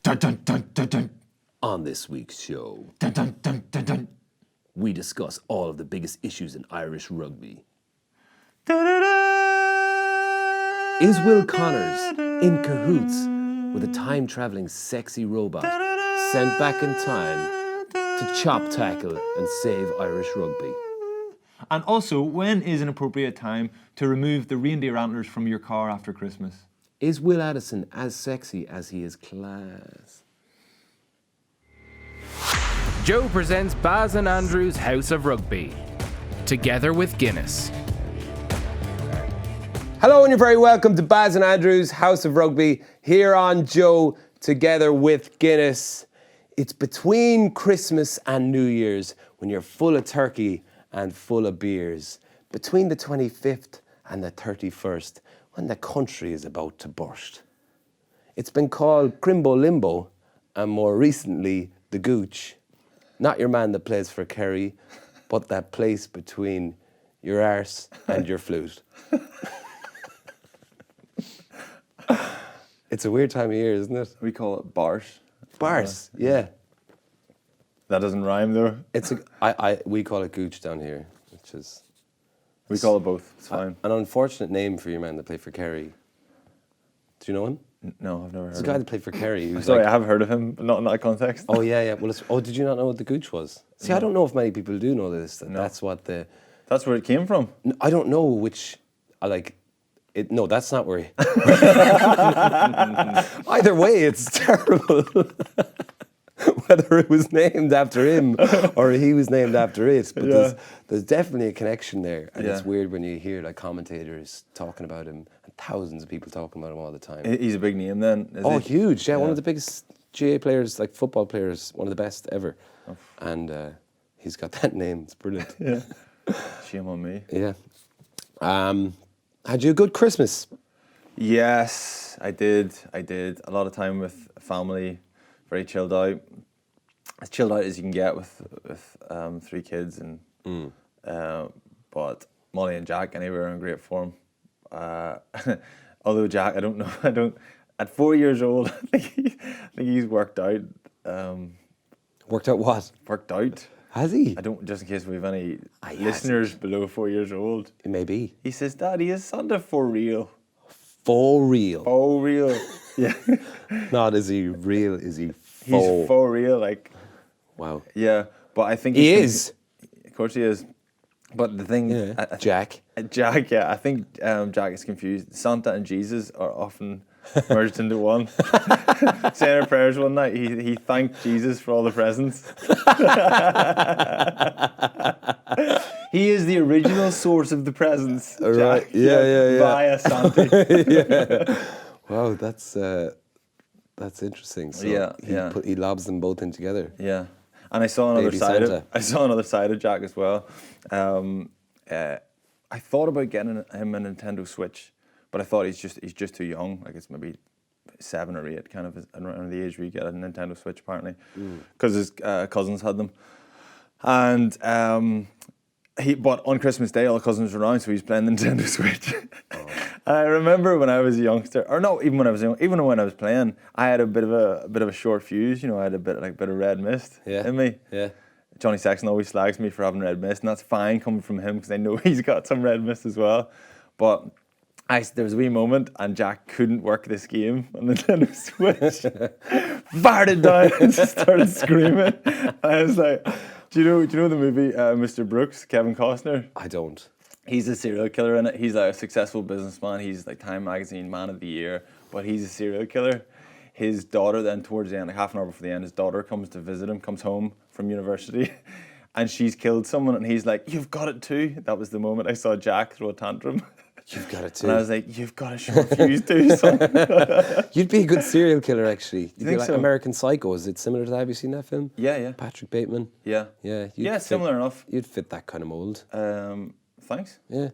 Dun, dun, dun, dun, dun. On this week's show, Dun, dun, dun, dun, dun. we discuss all of the biggest issues in Irish rugby. Is Will Connors in cahoots with a time-travelling sexy robot sent back in time to chop, tackle and save Irish rugby? And also, when is an appropriate time to remove the reindeer antlers from your car after Christmas? Is Will Addison as sexy as he is class? Joe presents Baz and Andrew's House of Rugby, together with Guinness. Hello and you're very welcome to Baz and Andrew's House of Rugby here on Joe together with Guinness. It's between Christmas and New Year's when you're full of turkey and full of beers. Between the 25th and the 31st when the country is about to burst. It's been called Crimbo Limbo and more recently the Gooch. Not your man that plays for Kerry, but that place between your arse and your flute. It's a weird time of year, isn't it? We call it Bars. Bars, yeah. That doesn't rhyme though. We call it Gooch down here, which is... We call it both, it's fine. An unfortunate name for your man that played for Kerry. Do you know him? No, I've never heard It's of a guy him. that played for Kerry. Sorry, I have heard of him, but not in that context. Oh, yeah. Well, did you not know what the Gooch was? See, I don't know if many people do know this. No. That's what the... That's where it came from. I don't know which... No, that's not where he... Either way, it's terrible. Whether it was named after him or he was named after it. But there's definitely a connection there. And it's weird when you hear commentators talking about him and thousands of people talking about him all the time. He's a big name then, is he? Huge. Yeah, one of the biggest GA players, football players, one of the best ever. And he's got that name. It's brilliant. Yeah. Shame on me. Yeah. Had you a good Christmas? Yes, I did. A lot of time with family, very chilled out. As chilled out as you can get with 3 kids, and but Molly and Jack anyway are in great form. Although Jack, I don't know. At 4 years old, I think he's worked out. Worked out what? Worked out. Has he? I don't. Just in case we have any listeners below 4 years old. Maybe. He says, "Daddy, is Santa for real?" For real. For real. Yeah. Not is he real? Is he? He's for real. Wow. Yeah, but I think he is. Of course he is. But the thing, Jack. Jack. Yeah, I think Jack is confused. Santa and Jesus are often merged into one. Saying our prayers one night, he thanked Jesus for all the presents. He is the original source of the presents. Right. Jack, Yeah. Via Santa. Yeah. Wow, that's interesting. So he lobs them both in together. Yeah, and I saw another Baby side. Santa. I saw another side of Jack as well. I thought about getting him a Nintendo Switch, but I thought he's just too young. It's maybe 7 or 8, kind of around the age where you get a Nintendo Switch apparently, because his cousins had them, and but on Christmas Day all the cousins were around, so he's playing the Nintendo Switch. And I remember when I was a youngster, or no, even when I was young, even when I was playing, I had a bit of a short fuse. I had a bit of red mist in me. Yeah. Johnny Sexton always slags me for having red mist, and that's fine coming from him because I know he's got some red mist as well. But there was a wee moment, and Jack couldn't work this game on the Nintendo Switch. Fired it down and started screaming. And I was like, do you know the movie Mr. Brooks, Kevin Costner? I don't. He's a serial killer in it. He's a successful businessman. He's Time Magazine Man of the Year, but he's a serial killer. His daughter then, towards the end, half an hour before the end, his daughter comes to visit him, comes home from university, and she's killed someone, and he's like, "You've got it too." That was the moment I saw Jack throw a tantrum. You've got it too. And I was like, "You've got a short fuse too, son." You'd be a good serial killer, actually. You'd think be like so? American Psycho. Is it similar to that? Have you seen that film? Yeah. Patrick Bateman. Yeah. Yeah. Similar enough. You'd fit that kind of mold. Thanks. Yeah.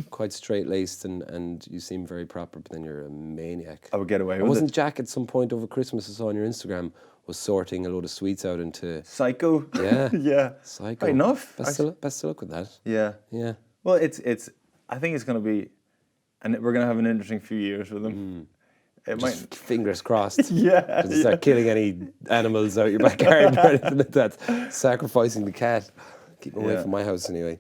Quite straight-laced and you seem very proper, but then you're a maniac. I would get away with Wasn't it. Jack at some point over Christmas, I saw on your Instagram, was sorting a load of sweets out into... Psycho. Yeah. Yeah. Psycho. Right enough. Best of luck with that. Yeah. Yeah. Well, I think it's going to be, and we're going to have an interesting few years with him. It Just might. fingers crossed. Yeah. Just start killing any animals out your backyard or anything like that. Sacrificing the cat. Keep him away Yeah. from my house anyway.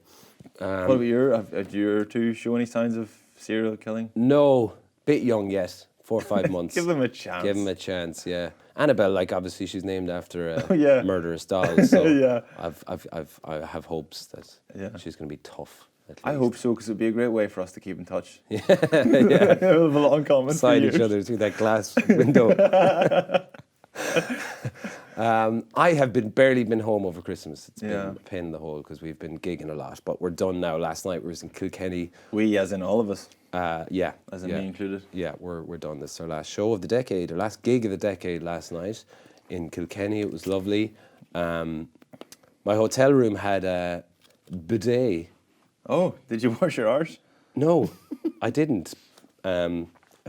What about have your two show any signs of serial killing? No, bit young yet. 4 or 5 months. Give them a chance. Give him a chance, yeah. Annabelle, like obviously she's named after a Yeah. murderous doll, so Yeah. I have hopes that she's going to be tough. At I least. hope so, because it'd be a great way for us to keep in touch. Yeah. We have a lot in common. Beside for each years. other through that glass window. I have barely been home over Christmas. It's been a pain in the hole because we've been gigging a lot, but we're done now. Last night we was in Kilkenny. We, as in all of us. Yeah. As in me included. Yeah, we're done. This is our last show of the decade, our last gig of the decade last night in Kilkenny. It was lovely. My hotel room had a bidet. Oh, did you wash your arse? No, I didn't. I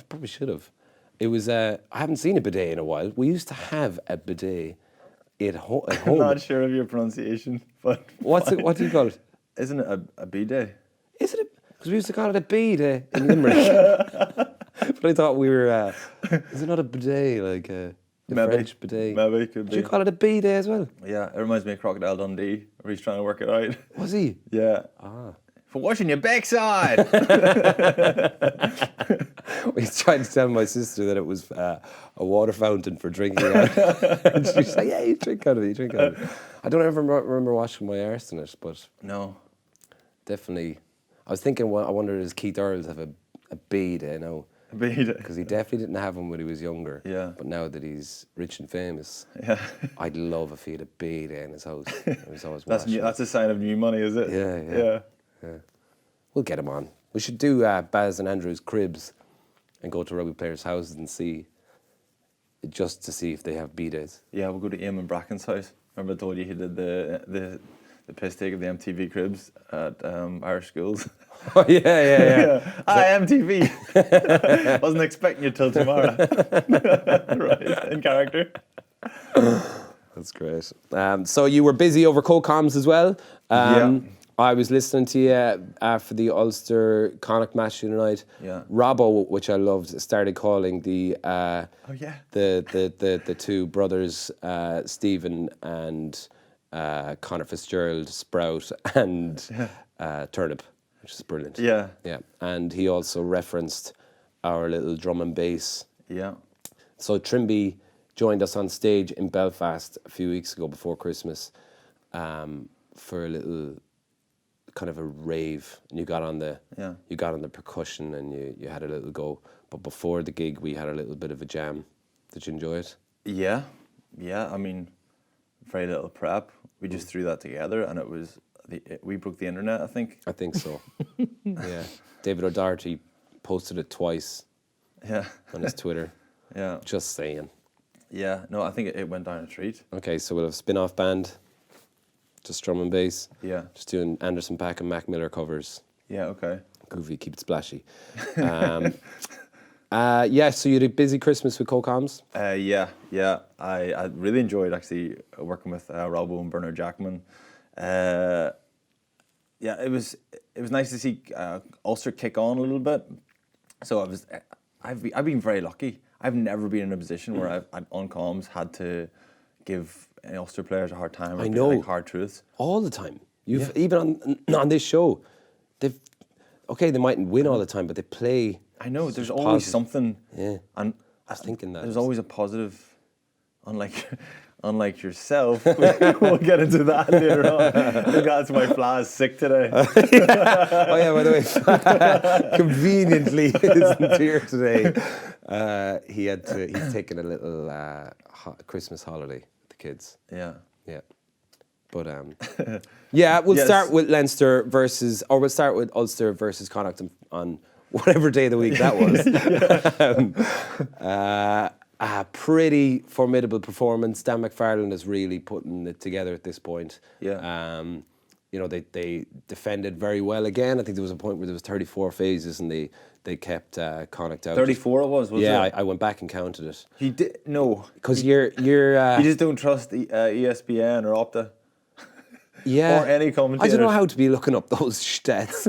probably should have. It was. I haven't seen a bidet in a while. We used to have a bidet at home. I'm not sure of your pronunciation, but What's it? What do you call it? Isn't it a bidet? Is it? Because we used to call it a bidet in Limerick. But I thought we were. Is it not a bidet like the Maybe. French bidet? Maybe could Did be. you call it a bidet as well? Yeah, it reminds me of Crocodile Dundee, where he's trying to work it out. Was he? Yeah. For washing your backside. We tried to tell my sister that it was a water fountain for drinking out. And she was like, yeah, you drink out of it, you drink out of it. I don't ever remember washing my arse in it, but No. definitely. I was thinking, well, I wonder does Keith Earls have a bidet now? A bidet. Because he definitely didn't have one when he was younger. Yeah. But now that he's rich and famous, Yeah. I'd love if he had a bidet in his house. He was always washing. That's a sign of new money, is it? Yeah. We'll get him on. We should do Baz and Andrew's cribs and go to rugby players' houses and see, just to see if they have bidets. Yeah, we'll go to Eamon Bracken's house. Remember I told you he did the piss take of the MTV cribs at Irish schools? Oh, yeah. Hi, MTV. Wasn't expecting you till tomorrow. Right, in character. That's great. So you were busy over co-coms as well. I was listening to you after the Ulster Connacht match the other night. Yeah. Robbo, which I loved, started calling the the two brothers, Stephen and Conor Fitzgerald, Sprout and Turnip, which is brilliant. Yeah. Yeah. And he also referenced our little drum and bass. Yeah. So Trimby joined us on stage in Belfast a few weeks ago before Christmas for a little kind of a rave, and you got on the percussion and you had a little go. But before the gig, we had a little bit of a jam. Did you enjoy it? Yeah. I mean, very little prep. We just threw that together, and it was we broke the internet, I think. I think so. Yeah. David O'Doherty posted it twice. Yeah. On his Twitter. Yeah. Just saying. Yeah. No, I think it went down a treat. Okay, so we'll have a spin-off band. Just drum and bass. Yeah. Just doing Anderson .Paak and Mac Miller covers. Yeah. Okay. Goofy, keep it splashy. So you had a busy Christmas with co-coms? Yeah. I really enjoyed actually working with Robbo and Bernard Jackman. It was nice to see Ulster kick on a little bit. So I've been very lucky. I've never been in a position where I've on comms had to give Ulster players a hard time. Or I know. Like hard truths. All the time. Even on this show, they mightn't win all the time, but they play. I know. There's such always positive- something. Yeah. And I was thinking that. there's always a positive. Unlike yourself, we'll get into that later on. That's why Fla is sick today. Oh yeah, by the way, conveniently isn't here today. He's taken a little Christmas holiday with the kids. Yeah. But we'll start with Leinster we'll start with Ulster versus Connacht on whatever day of the week that was. A pretty formidable performance. Dan McFarlane is really putting it together at this point. Yeah. They defended very well again. I think there was a point where there was 34 phases and they kept Connacht out. 34 it was it? Yeah, I went back and counted it. He did no. Because you're You just don't trust ESPN or Opta. Yeah. or any I commentator. don't know how to be looking up those stats.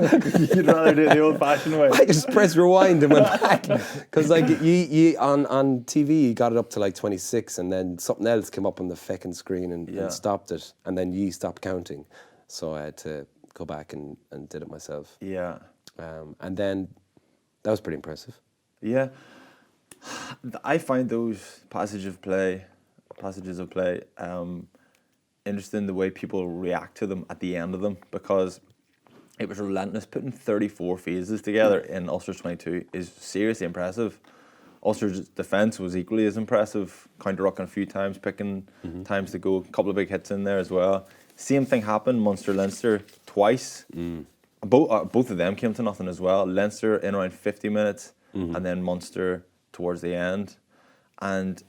You'd rather do it the old-fashioned way. I just press rewind and went back. Because like you on TV, you got it up to like 26, and then something else came up on the feckin' screen and stopped it, and then you stopped counting. So I had to go back and did it myself. Yeah. And then that was pretty impressive. Yeah. I find those passages of play, interesting the way people react to them at the end of them, because it was relentless. Putting 34 phases together in Ulster's 22 is seriously impressive. Ulster's defence was equally as impressive, counter-rucking a few times, picking times to go, a couple of big hits in there as well. Same thing happened, Munster-Leinster twice. Both of them came to nothing as well. Leinster in around 50 minutes, and then Munster towards the end. And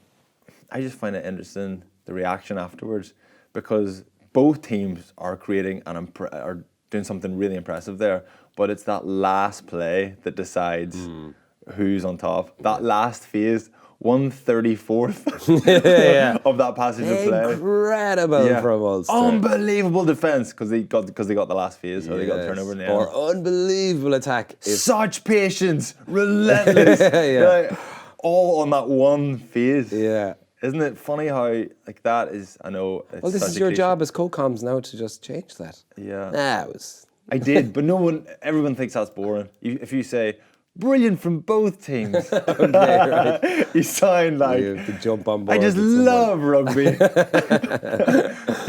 I just find it interesting, the reaction afterwards, because both teams are creating are doing something really impressive there, but it's that last play that decides who's on top. That last phase, 1/34 of that passage of play. Incredible from Ulster. Unbelievable defence because they got the last phase, or they got the turnover in the end. Or unbelievable attack. Such patience, relentless. Like, all on that one phase. Yeah. Isn't it funny how like that is? I know. It's Well, this such is a your cliche. job as co-coms now to just change that. Yeah. Nah, it was. I did, but everyone thinks that's boring. If you say brilliant from both teams, Right. you sound like You have to jump on board. I just with someone. love rugby.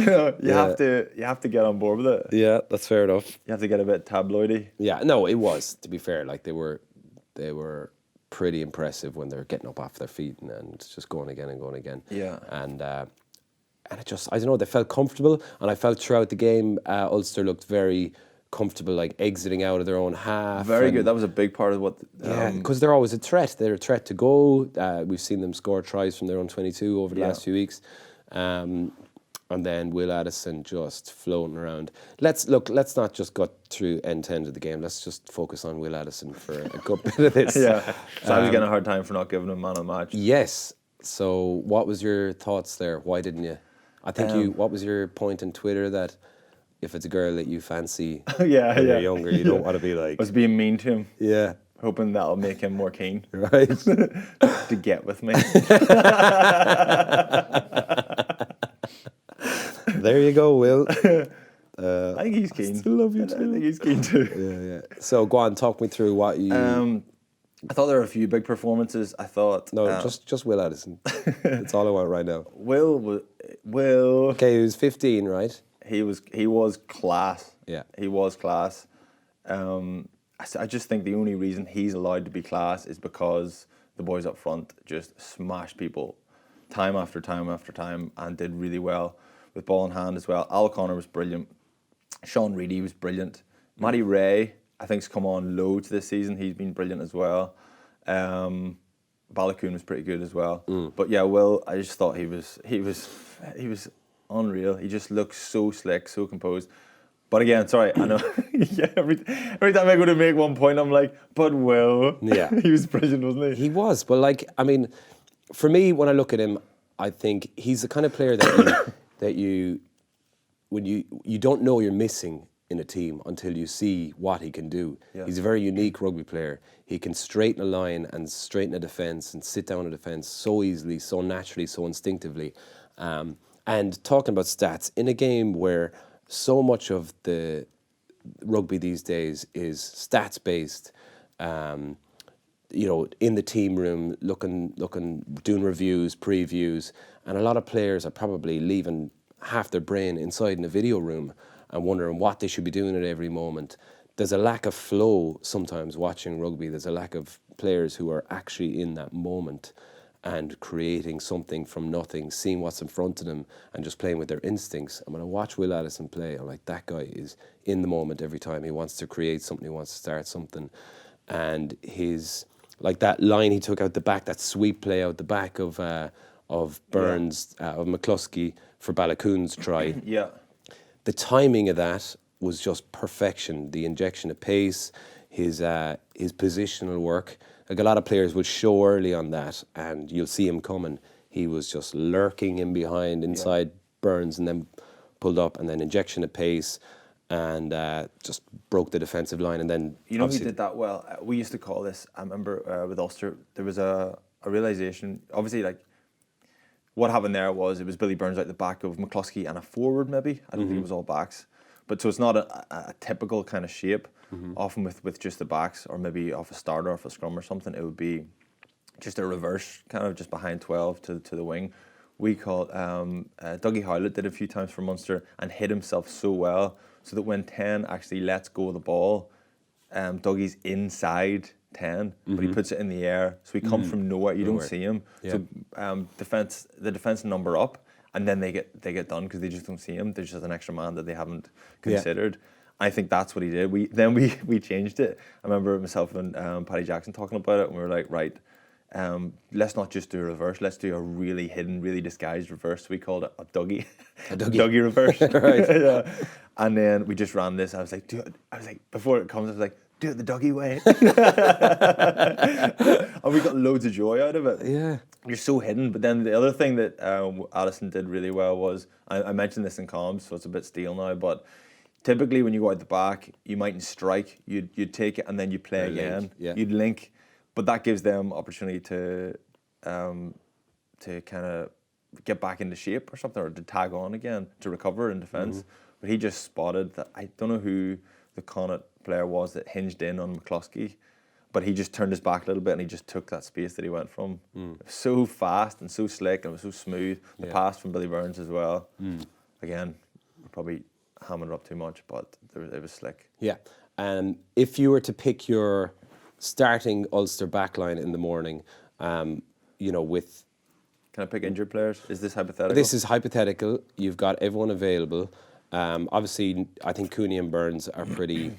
You have to get on board with it. Yeah, that's fair enough. You have to get a bit tabloidy. Yeah, no, it was, to be fair. Like they were pretty impressive when they were getting up off their feet and just going again and going again. Yeah. And it just, I don't know, they felt comfortable, and I felt throughout the game Ulster looked very comfortable, like exiting out of their own half. Very good. That was a big part of what. Yeah, because they're always a threat. They're a threat to go. We've seen them score tries from their own 22 over the last few weeks. And then Will Addison just floating around. Let's not just go through end to end of the game. Let's just focus on Will Addison for a good bit of this. Yeah. So I was getting a hard time for not giving him man of the match. Yes. So what was your thoughts there? Why didn't you? I think what was your point on Twitter that if it's a girl that you fancy when you're younger, you don't want to be like... I was being mean to him. Yeah. Hoping that'll make him more keen. Right. To get with me. There you go, Will. I think he's keen. I still love you too. I think he's keen too. Yeah. So go on, talk me through what you... I thought there were a few big performances. I thought... No, just Will Addison. That's all I want right now. Will... Okay, he was 15, right? He was class. Yeah. He was class. I just think the only reason he's allowed to be class is because the boys up front just smashed people time after time after time and did really well with ball in hand as well. Al O'Connor was brilliant. Sean Reedy was brilliant. Matty Ray, I think, has come on loads this season. He's been brilliant as well. Balakoon was pretty good as well. But yeah, Will, I just thought he was unreal. He just looked so slick, so composed. But again, sorry, I know. Every time I go to make one point, I'm like, but Will. Yeah. He was brilliant, wasn't he? He was, but like, I mean, for me, when I look at him, I think he's the kind of player that you when you don't know you're missing in a team until you see what he can do. Yeah. He's a very unique rugby player. He can straighten a line and straighten a defence and sit down a defence so easily, so naturally, so instinctively. And talking about stats, in a game where so much of the rugby these days is stats based, in the team room, doing reviews, previews, and a lot of players are probably leaving half their brain inside in a video room and wondering what they should be doing at every moment. There's a lack of flow sometimes watching rugby. There's a lack of players who are actually in that moment and creating something from nothing, seeing what's in front of them and just playing with their instincts. And when I watch Will Addison play, I'm like, that guy is in the moment every time. He wants to create something, he wants to start something. And like that line he took out the back, that sweep play out the back of Burns, of McCluskey for Balakoon's try. Yeah. The timing of that was just perfection. The injection of pace, his positional work. Like a lot of players will show early on that and you'll see him coming. He was just lurking in behind inside Burns and then pulled up, and then injection of pace, and just broke the defensive line. And then You know who obviously did that well? We used to call this, I remember with Ulster, there was a realisation, obviously like, what happened there was it was Billy Burns out the back of McCluskey and a forward maybe. I don't think it was all backs. But so it's not a typical kind of shape. Often with just the backs, or maybe off a starter, off a scrum or something, it would be just a reverse, kind of just behind 12 to the wing. We called, Dougie Howlett did a few times for Munster and hit himself so well, so that when 10 actually lets go of the ball, Dougie's inside 10, but he puts it in the air, so he comes from nowhere. You don't see him. Yeah. So the defense number up, and then they get done because they just don't see him. There's just an extra man that they haven't considered. I think that's what he did. We changed it. I remember myself and Paddy Jackson talking about it, and we were like, right, let's not just do a reverse. Let's do a really hidden, really disguised reverse. We called it a Dougie, Dougie reverse. Right. Yeah. And then we just ran this. I was like, before it comes, I was like, do it the Dougie way. And we got loads of joy out of it. Yeah. You're so hidden. But then the other thing that Addison did really well was, I mentioned this in comms, so it's a bit stale now, but typically when you go out the back, you mightn't strike. You'd take it and then you play again. Yeah. You'd link, but that gives them opportunity to kind of get back into shape or something, or to tag on again, to recover in defence. But he just spotted that. I don't know who the Connacht player was that hinged in on McCluskey, but he just turned his back a little bit and he just took that space that he went from. It was so fast and so slick, and it was so smooth. The pass from Billy Burns as well. Again, we're probably hamming it up too much, but it was slick. Yeah. If you were to pick your starting Ulster backline in the morning, with... Can I pick injured players? Is this hypothetical? This is hypothetical. You've got everyone available. Obviously, I think Cooney and Burns are pretty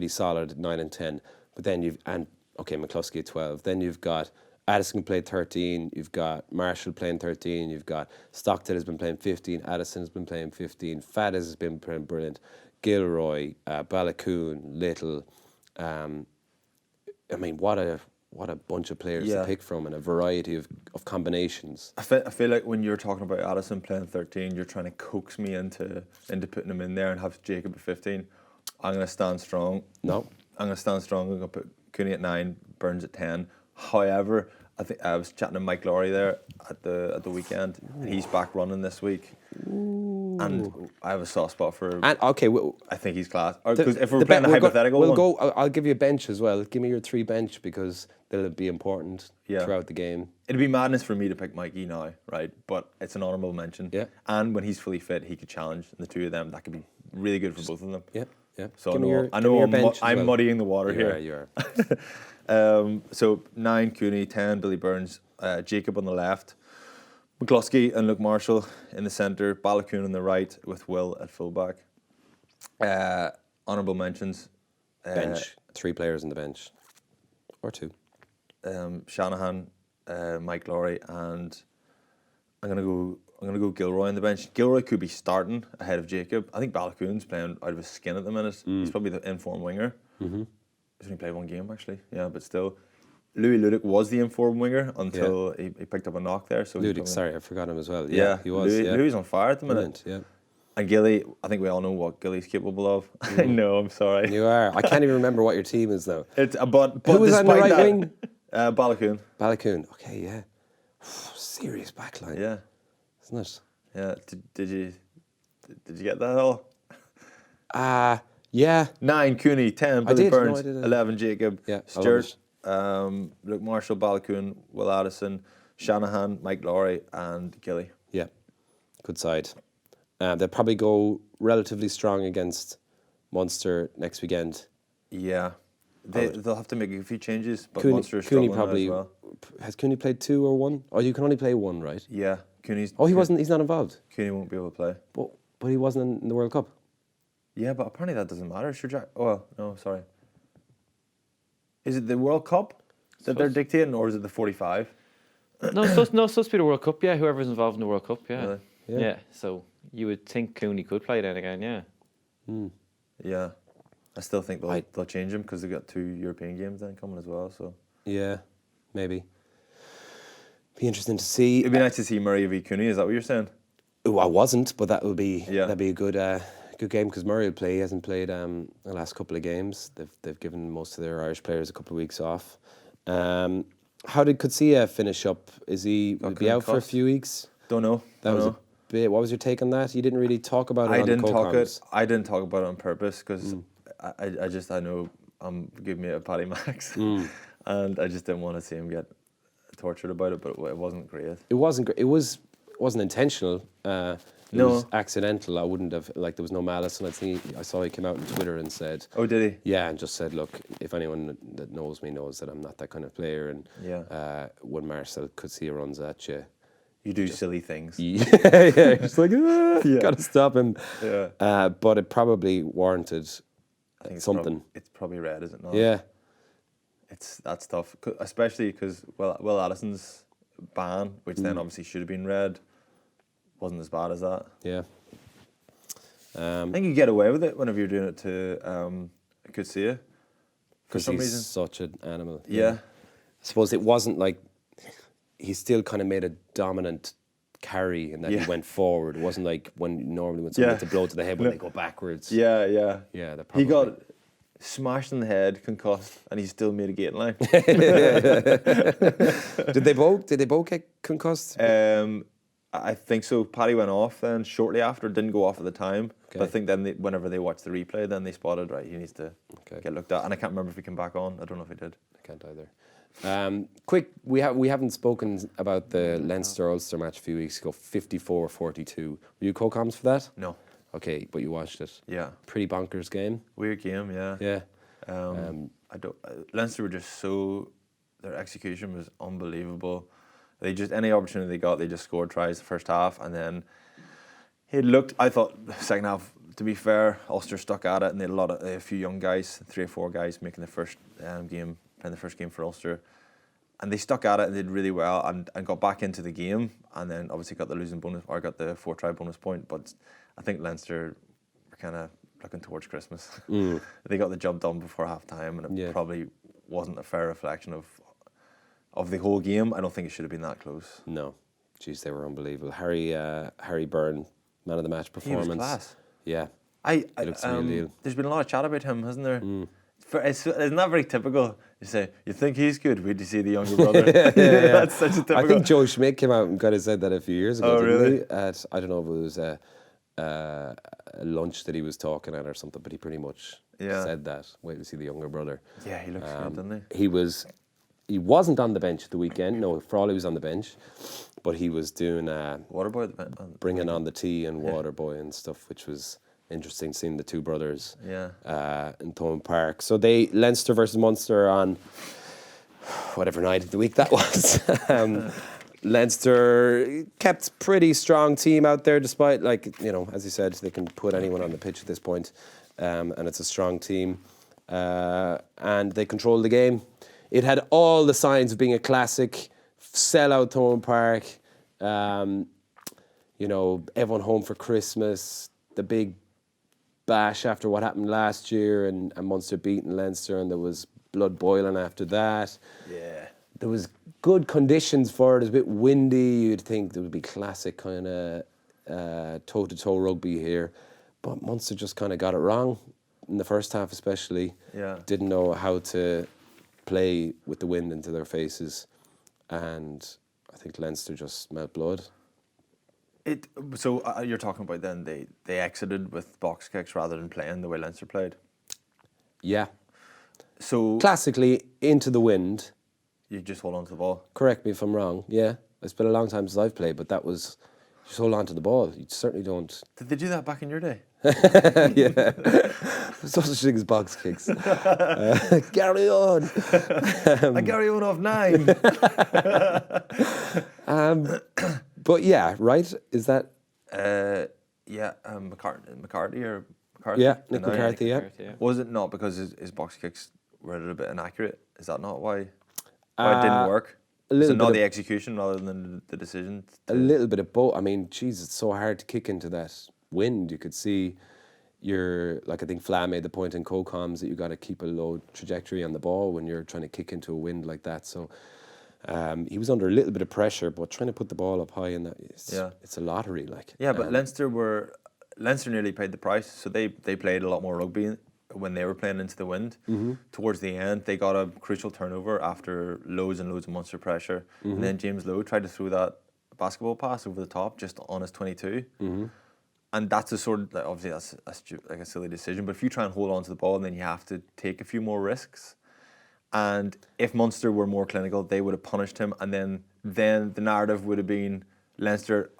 solid, 9 and 10. But then McCluskey at 12. Then you've got Addison played 13. You've got Marshall playing 13. You've got Stockton has been playing 15. Addison has been playing 15. Faddis has been playing brilliant. Gilroy, Balakoon, Little. What a bunch of players to pick from, and a variety of combinations. I feel like when you're talking about Addison playing 13, you're trying to coax me into putting him in there and have Jacob at 15. I'm going to stand strong. No. I'm going to stand strong. I'm going to put Cooney at 9, Burns at 10. However, I think I was chatting to Mike Laurie there at the weekend, and he's back running this week. Ooh. And I have a soft spot for. And I think he's class. Because if we're playing a hypothetical, we'll go. I'll give you a bench as well. Give me your 3 bench, because they'll be important throughout the game. It'd be madness for me to pick Mikey now, right? But it's an honourable mention. Yeah. And when he's fully fit, he could challenge. And the two of them, that could be really good for both of them. Yeah. Yeah. So I'm muddying the water here. You are. So 9 Cooney, 10 Billy Burns, Jacob on the left, McCluskey and Luke Marshall in the centre, Balakoon on the right with Will at fullback. Honourable mentions. Bench. 3 players in the bench, or 2. Shanahan, Mike Laurie, and I'm gonna go Gilroy on the bench. Gilroy could be starting ahead of Jacob. I think Balakoon's playing out of his skin at the minute. He's probably the informed winger. He's only played 1 game actually. Yeah, but still. Louis Ludick was the informed winger until he picked up a knock there. So Ludick, sorry, I forgot him as well. Yeah, he was. Louis on fire at the minute. Brilliant, yeah. And Gilly, I think we all know what Gilly's capable of. I know, I'm sorry. You are. I can't even remember what your team is now. But who was on the right wing? Balakoon. Balakoon. Okay, yeah. Serious backline. Yeah. Isn't it? Yeah. Did you get that all? Yeah. 9 Cooney, 10 Billy Burns, 11 Jacob, Stewart, Luke Marshall, Balakoon, Will Addison, Shanahan, Mike Laurie, and Gilly. Yeah, good side. They'll probably go relatively strong against Munster next weekend. Yeah, they'll have to make a few changes, but Munster is Cooney struggling probably, as well. Has Cooney played 2 or 1? Oh, you can only play 1, right? Yeah, Cooney's. Oh, he's not involved. Cooney won't be able to play. But he wasn't in the World Cup. Yeah, but apparently that doesn't matter. Sure, Jack. Oh, well, no, sorry. Is it the World Cup that they're dictating, or is it the 45? No, it's supposed to be the World Cup, yeah. Whoever's involved in the World Cup, yeah. Really? Yeah, so you would think Cooney could play then again, yeah. Yeah. I still think they'll change him because they've got 2 European games then coming as well. So yeah, maybe. Be interesting to see. It'd be nice to see Murray v Cooney. Is that what you're saying? Oh, I wasn't, but that'd be Yeah. a good game because Murray will play. He hasn't played the last couple of games. They've given most of their Irish players a couple of weeks off. How did Coetzee finish up? Will he be out for a concussed. few weeks? Don't know. That Don't was know. a bit. What was your take on that? You didn't really talk about it. I on didn't the talk co-coms. I didn't talk about it on purpose because I know give me a Paddy Max, and I just didn't want to see him get tortured about it. But it wasn't great. It wasn't. It wasn't intentional. It No. was accidental. I wouldn't have there was no malice. And I saw he came out on Twitter and said, Oh, did he? yeah, and just said, look, if anyone that knows me knows that I'm not that kind of player. And Yeah. when Marcel Coetzee runs at you, You do silly things. yeah, it's like gotta stop him. Yeah. But it probably warranted I think something. It's probably red, is it not? Yeah. That's tough, especially because Will Addison's ban, which then obviously should have been red, wasn't as bad as that. Yeah. I think you get away with it whenever you're doing it to Coetzee. For Because some he's reason. such an animal. Yeah. I suppose it wasn't like he still kind of made a dominant carry and that Yeah. he went forward. It wasn't like when someone Yeah. hits a blow to the head when they go backwards. Yeah, yeah. Yeah, they're He probably- got smashed in the head, concussed, and he still made a gate line. Did they both get concussed? I think so. Paddy went off then shortly after. Didn't go off at the time. But I Okay. think then whenever they watched the replay, then they spotted, right, he needs to Okay. get looked at. And I can't remember if he came back on. I don't know if he did. I can't either. Quick, we haven't spoken about the Leinster-Ulster match a few weeks ago, 54-42. Were you co-coms for that? No. Okay, but you watched it. Yeah. Pretty bonkers game. Weird game, yeah. Yeah. I don't. Leinster were just so. Their execution was unbelievable. They just any opportunity they got, they just scored tries the first half, and then it looked. I thought the second half. To be fair, Ulster stuck at it, and they had a few young guys, 3 or 4 guys making the first game, playing the first game for Ulster, and they stuck at it and did really well, and got back into the game, and then obviously got the losing bonus or got the 4-try bonus point. But I think Leinster were kind of looking towards Christmas. They got the job done before half time, and it probably wasn't a fair reflection of the whole game. I don't think it should have been that close. No. Jeez, they were unbelievable. Harry Byrne, man of the match performance. He was class. Yeah. He looks the real deal. There's been a lot of chat about him, hasn't there? It's not very typical. You say, you think he's good? Wait to see the younger brother. That's such a typical. I think Joe Schmidt came out and kind of said that a few years ago, Oh, didn't really? he? I don't know if it was a lunch that he was talking at or something, but he pretty much said that. Wait to see the younger brother. Yeah, he looks good, doesn't he? He wasn't on the bench at the weekend. No, Frawley was on the bench, but he was doing Waterboy. bringing on the tea and Waterboy and stuff, which was interesting seeing the two brothers in Thomond Park. So Leinster versus Munster on whatever night of the week that was. Leinster kept pretty strong team out there despite, as you said, they can put anyone on the pitch at this point, and it's a strong team. And they controlled the game. It had all the signs of being a classic, sellout Thomond Park, everyone home for Christmas, the big bash after what happened last year and Munster beating Leinster, and there was blood boiling after that. Yeah. There was good conditions for it. It was a bit windy. You'd think there would be classic kind of toe-to-toe rugby here. But Munster just kind of got it wrong in the first half especially. Yeah. Didn't know how to play with the wind into their faces. And I think Leinster just smelled blood. So you're talking about then they exited with box kicks rather than playing the way Leinster played. Yeah. So Classically, into the wind. you just hold on to the ball. Correct me if I'm wrong. Yeah. It's been a long time since I've played, but that was just hold on to the ball. You certainly don't. Did they do that back in your day? Yeah. There's no such thing as box kicks. Carry on. I carry on off 9. But yeah, right? Is that? McCarthy or McCarthy? Yeah, Nick No, McCarthy, yeah. Was it not because his box kicks were a little bit inaccurate? Is that not why it didn't work? a little So not bit the execution rather than the decision? A little bit of both. I mean, geez, it's so hard to kick into that wind. You could see I think Fla made the point in co-coms that you got to keep a low trajectory on the ball when you're trying to kick into a wind like that. So He was under a little bit of pressure, but trying to put the ball up high in that, it's a lottery. Like but Leinster nearly paid the price. So they played a lot more rugby when they were playing into the wind. Towards the end, they got a crucial turnover after loads and loads of Munster pressure, and then James Lowe tried to throw that basketball pass over the top just on his 22. And that's a sort of, like, obviously that's like a silly decision, but if you try and hold on to the ball, then you have to take a few more risks. And if Munster were more clinical, they would have punished him, and then the narrative would have been Leinster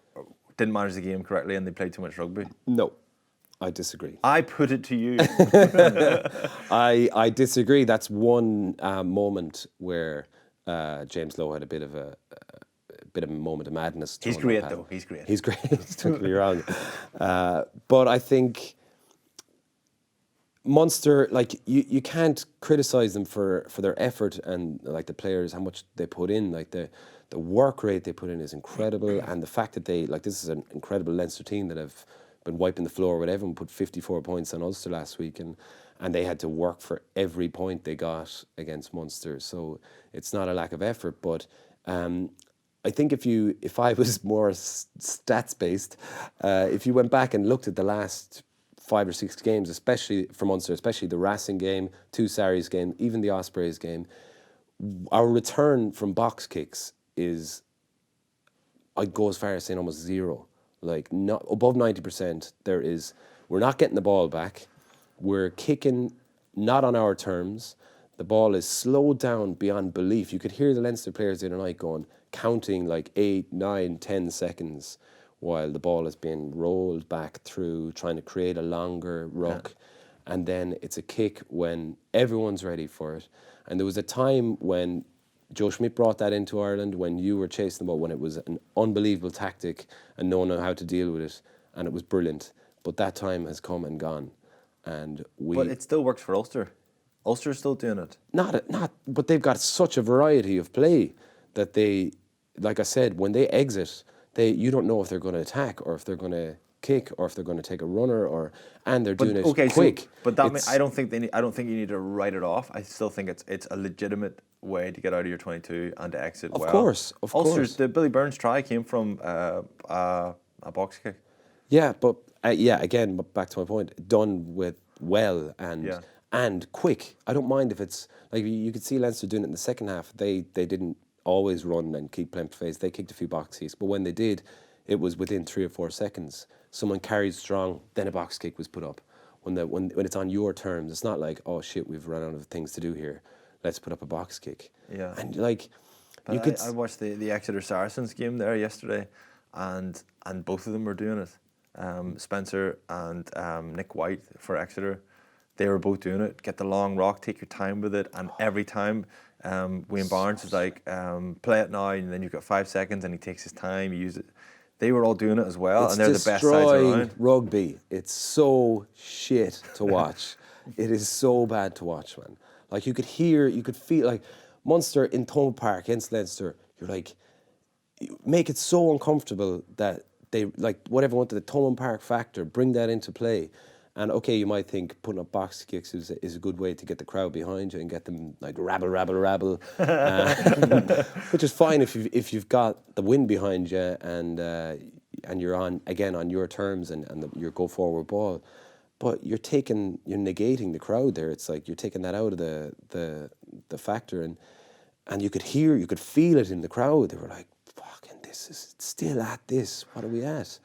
didn't manage the game correctly and they played too much rugby. No, I disagree. I put it to you. I disagree. That's one moment where James Lowe had a bit of a moment of madness. He's great, though. He's great. He's great. Don't get me wrong. But I think Munster, like you can't criticise them for their effort and like the players, how much they put in. Like the work rate they put in is incredible, and the fact that this is an incredible Leinster team that have been wiping the floor with everyone, put 54 points on Ulster last week, and they had to work for every point they got against Munster. So it's not a lack of effort, but I think if I was more stats based, if you went back and looked at the last 5 or 6 games, especially for Munster, especially the Racing game, 2 Saris game, even the Ospreys game, our return from box kicks is, I'd go as far as saying almost zero. Like not above 90%. We're not getting the ball back. We're kicking not on our terms. The ball is slowed down beyond belief. You could hear the Leinster players the other night counting like 8, 9, 10 seconds while the ball is being rolled back through, trying to create a longer ruck. Yeah. And then it's a kick when everyone's ready for it. And there was a time when Joe Schmidt brought that into Ireland, when you were chasing the ball, when it was an unbelievable tactic and no one knew how to deal with it, and it was brilliant. But that time has come and gone. But it still works for Ulster. Ulster's still doing it. But they've got such a variety of play that they, like I said, when they exit, you don't know if they're going to attack or if they're going to kick or if they're going to take a runner and they're doing it quick. I don't think you need to write it off. I still think it's a legitimate way to get out of your 22 and to exit well. Of course. The Billy Burns try came from a box kick. Yeah, but again, back to my point, done with well and quick. I don't mind if it's like you could see Leinster doing it in the second half. They didn't always run and keep playing phase. They kicked a few box kicks, but when they did, it was within 3 or 4 seconds. Someone carried strong, then a box kick was put up. When it's on your terms, it's not like, oh shit, we've run out of things to do here, let's put up a box kick. Yeah. And like, I watched the Exeter Saracens game there yesterday, and both of them were doing it. Spencer and Nick White for Exeter, they were both doing it. Get the long rock, take your time with it, and every time Wayne Barnes is like, play it now, and then you've got 5 seconds, and he takes his time, use it. They were all doing it as well, and they're the best sides around. Rugby. It's so shit to watch. It is so bad to watch, man. Like you could feel like Munster in Thomond Park against Leinster. You're like, you make it so uncomfortable that they like whatever wanted the Thomond Park factor. Bring that into play. And okay, you might think putting up box kicks is a good way to get the crowd behind you and get them like rabble, which is fine if you've got the wind behind you and you're on your terms and your go forward ball. But you're negating the crowd there. It's like you're taking that out of the factor, and you could feel it in the crowd. They were like, "Fucking, this is still at this. What are we at?"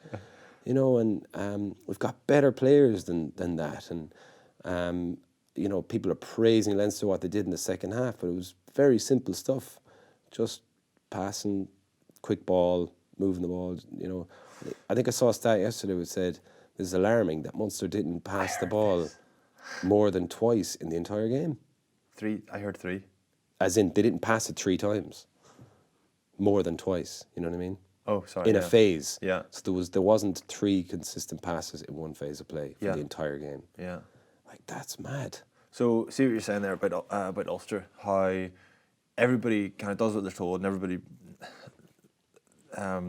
You know, and we've got better players than that. And, you know, people are praising Leinster what they did in the second half, but it was very simple stuff. Just passing, quick ball, moving the ball, you know. I think I saw a stat yesterday which said, this is alarming, that Munster didn't pass the ball more than twice in the entire game. 3, I heard 3. As in, they didn't pass it 3 times. More than twice, you know what I mean? Oh, sorry. In a phase. Yeah. So there wasn't 3 consistent passes in one phase of play for the entire game. Yeah. Like, that's mad. So, see what you're saying there about Ulster, how everybody kind of does what they're told and everybody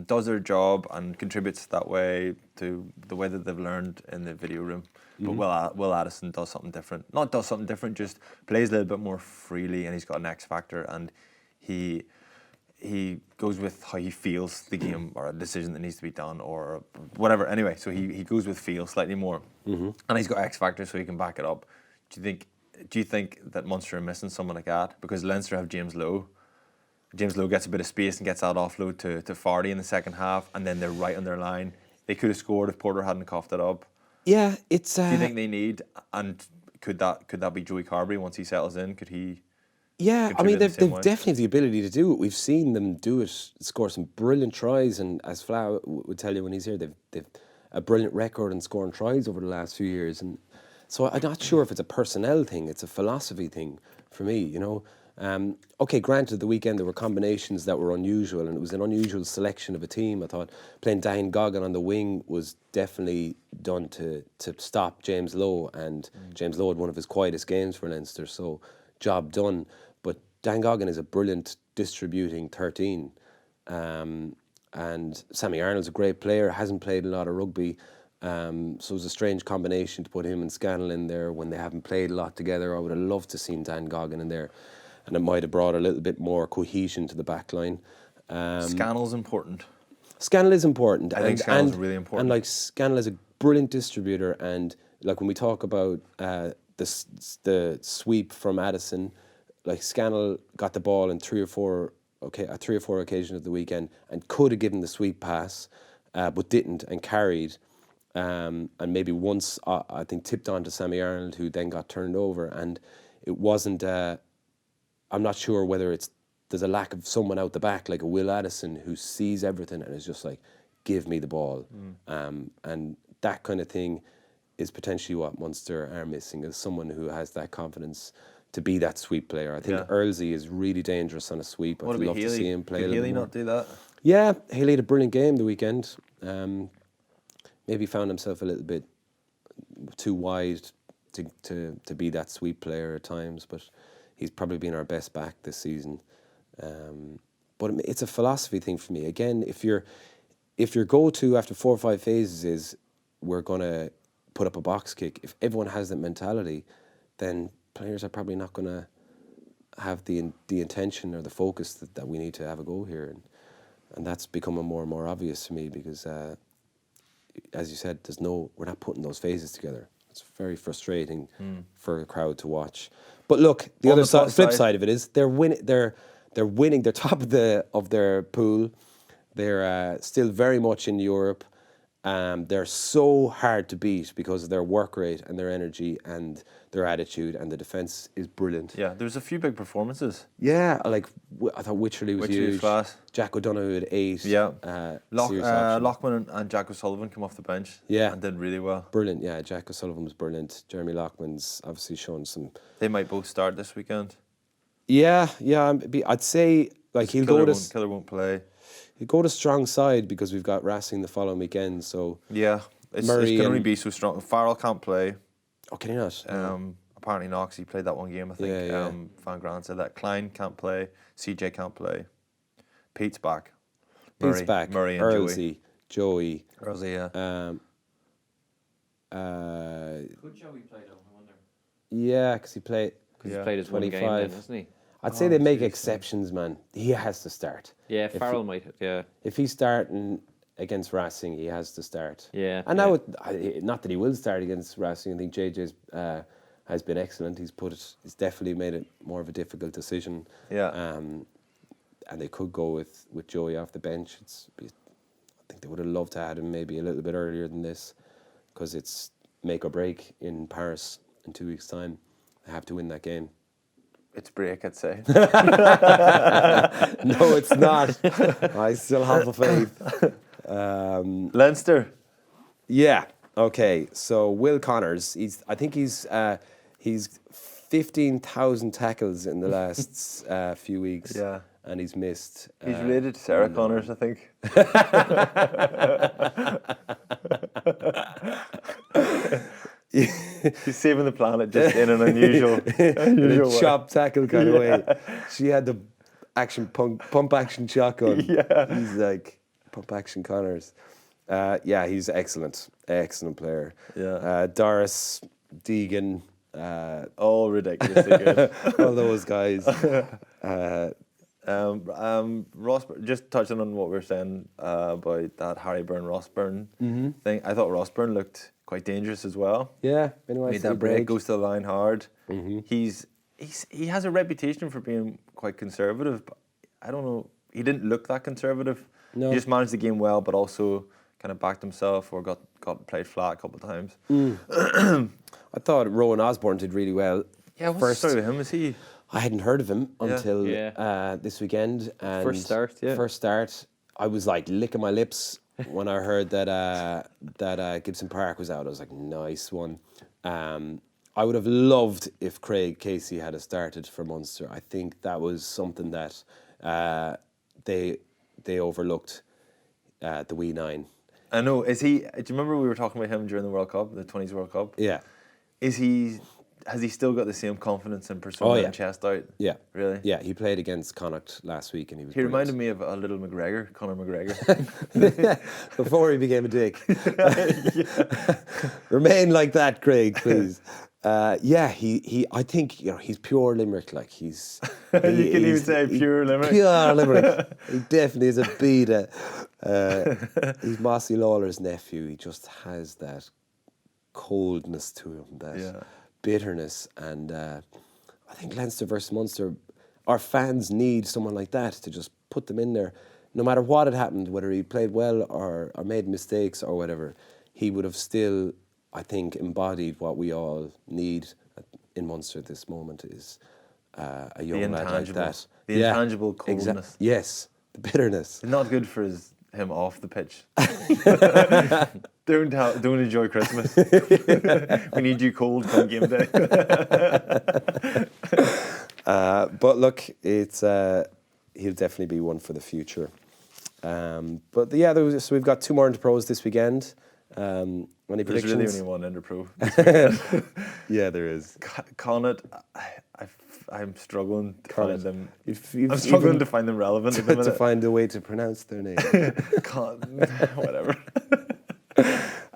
does their job and contributes that way to the way that they've learned in the video room. Mm-hmm. But Will Addison does something different. Not does something different, just plays a little bit more freely, and he's got an X factor, and he he goes with how he feels the game or a decision that needs to be done or whatever. Anyway, so he goes with feel slightly more, and he's got X factor, so he can back it up. Do you think that Munster are missing someone like that? Because Leinster have James Lowe. James Lowe gets a bit of space and gets that offload to Fardy in the second half, and then they're right on their line. They could have scored if Porter hadn't coughed it up. Yeah, it's. Do you think they need, and could that be Joey Carberry once he settles in? Could he? Yeah, I mean, contribute in the they've same way? definitely the ability to do it. We've seen them do it, score some brilliant tries, and as Flau would tell you when he's here, they've a brilliant record in scoring tries over the last few years. And so I'm not sure if it's a personnel thing, it's a philosophy thing for me, you know. Okay, granted, the weekend there were combinations that were unusual, and it was an unusual selection of a team. I thought playing Dan Goggin on the wing was definitely done to stop James Lowe, and James Lowe had one of his quietest games for Leinster, so job done. But Dan Goggin is a brilliant distributing 13, and Sammy Arnold's a great player, hasn't played a lot of rugby, so it was a strange combination to put him and Scannell in there when they haven't played a lot together. I would have loved to seen Dan Goggin in there, and it might have brought a little bit more cohesion to the back line. Scannell's important. Scannell is important. I think Scannell's really important. And like Scannell is a brilliant distributor, and like when we talk about the sweep from Addison, like Scannell got the ball in three or four occasions of the weekend and could have given the sweep pass, but didn't and carried. And maybe once I think tipped on to Sammy Arnold, who then got turned over, and it wasn't. I'm not sure whether there's a lack of someone out the back like a Will Addison who sees everything and is just like, give me the ball, and that kind of thing is potentially what Munster are missing, is someone who has that confidence to be that sweep player. I think Earlsey is really dangerous on a sweep. I'd love to see him play a Could little Healy more. not do that? Yeah, Healy had a brilliant game the weekend. Maybe found himself a little bit too wide to be that sweep player at times, but he's probably been our best back this season. But it's a philosophy thing for me. Again, if your go-to after 4 or 5 phases is we're going to put up a box kick, if everyone has that mentality, then players are probably not going to have the intention or the focus that we need to have a go here. And that's becoming more and more obvious to me because, as you said, we're not putting those phases together. It's very frustrating for a crowd to watch. But look, the other flip side of it is they're winning. They're winning. They're top of their pool. They're still very much in Europe. They're so hard to beat because of their work rate and their energy and their attitude, and the defence is brilliant. Yeah, there's a few big performances. Yeah, like I thought Wycherley was huge. Class. Jack O'Donoghue had 8. Yeah. Serious option. Lockman and Jack O'Sullivan come off the bench. Yeah. And did really well. Brilliant, yeah. Jack O'Sullivan was brilliant. Jeremy Lockman's obviously shown some. They might both start this weekend. Yeah. I'd say like he'll go to. Killer won't play. He'll go to strong side because we've got Racing the following weekend. So yeah, it Murray can only be so strong. Farrell can't play. Oh, can he not? Apparently Knox, he played that one game, I think. Yeah. Van Graan said that. Klein can't play. CJ can't play. Pete's back. Pete's back. Murray and Earlsey, Joey. Earlsey, yeah. Could Joey play though? I wonder. Yeah, because he played. Because he's played his one game 25. then, hasn't he? I'd say they make exceptions, man. He has to start. Yeah, Farrell might. Yeah. If he's starting against Racing, he has to start. Yeah. And now, not that he will start against Racing. I think JJ's has been excellent. He's definitely made it more of a difficult decision. Yeah. And they could go with Joey off the bench. I think they would have loved to have had him maybe a little bit earlier than this, because it's make or break in Paris in 2 weeks' time. They have to win that game. It's break, I'd say. No, it's not. I still have a faith. Leinster. Yeah. Okay. So Will Connors, I think he's 15,000 tackles in the last few weeks. Yeah. And he's missed. He's related to Sarah Connors, I think. He's saving the planet just in an unusual way. Chop tackle kind of way. She had the pump action shotgun. Yeah. He's like pump action Connors. Yeah, he's excellent player. Yeah. Doris, Deegan, All ridiculously good. all those guys. Ross, just touching on what we were saying about that Harry Byrne-Ross Byrne thing, I thought Ross Byrne looked quite dangerous as well. Yeah, anyway, Made that break, goes to the line hard. He has a reputation for being quite conservative, but I don't know, he didn't look that conservative. No. He just managed the game well, but also kind of backed himself or got played flat a couple of times. I thought Rowan Osborne did really well. Yeah, what's the story with him? Is he... I hadn't heard of him Yeah. until Yeah. this weekend. And First start, yeah. First start, I was like licking my lips when I heard that Gibson Park was out. I was like, nice one. I would have loved if Craig Casey had started for Munster. I think that was something that they overlooked the wee nine. I know. Is he... Do you remember we were talking about him during the World Cup, the 20s World Cup? Yeah. Has he still got the same confidence and persona and chest out? Yeah. Really? Yeah, he played against Connacht last week and he was He reminded brilliant. me of a little McGregor, Conor McGregor. Before he became a dick. Remain like that, Craig, please. I think he's pure Limerick. Like he's, You can even say pure Limerick. Pure Limerick. He definitely is a beta. He's Mossy Lawler's nephew. He just has that coldness to him, that bitterness, and I think Leinster versus Munster, our fans need someone like that to just put them in there. No matter what had happened, whether he played well or made mistakes or whatever, he would have still, I think, embodied what we all need in Munster at this moment is a young lad like that. The intangible coldness. Yes, the bitterness. Not good for him off the pitch. Don't enjoy Christmas. We need you cold come game day. But look, it's he'll definitely be one for the future. But yeah, so we've got 2 more into pros this weekend. Any There's predictions? really only one Ender Pro. Yeah, there is. Connacht, I'm struggling to find them. You've I'm struggling even to find them relevant at the to minute. find a way to pronounce their name. Whatever.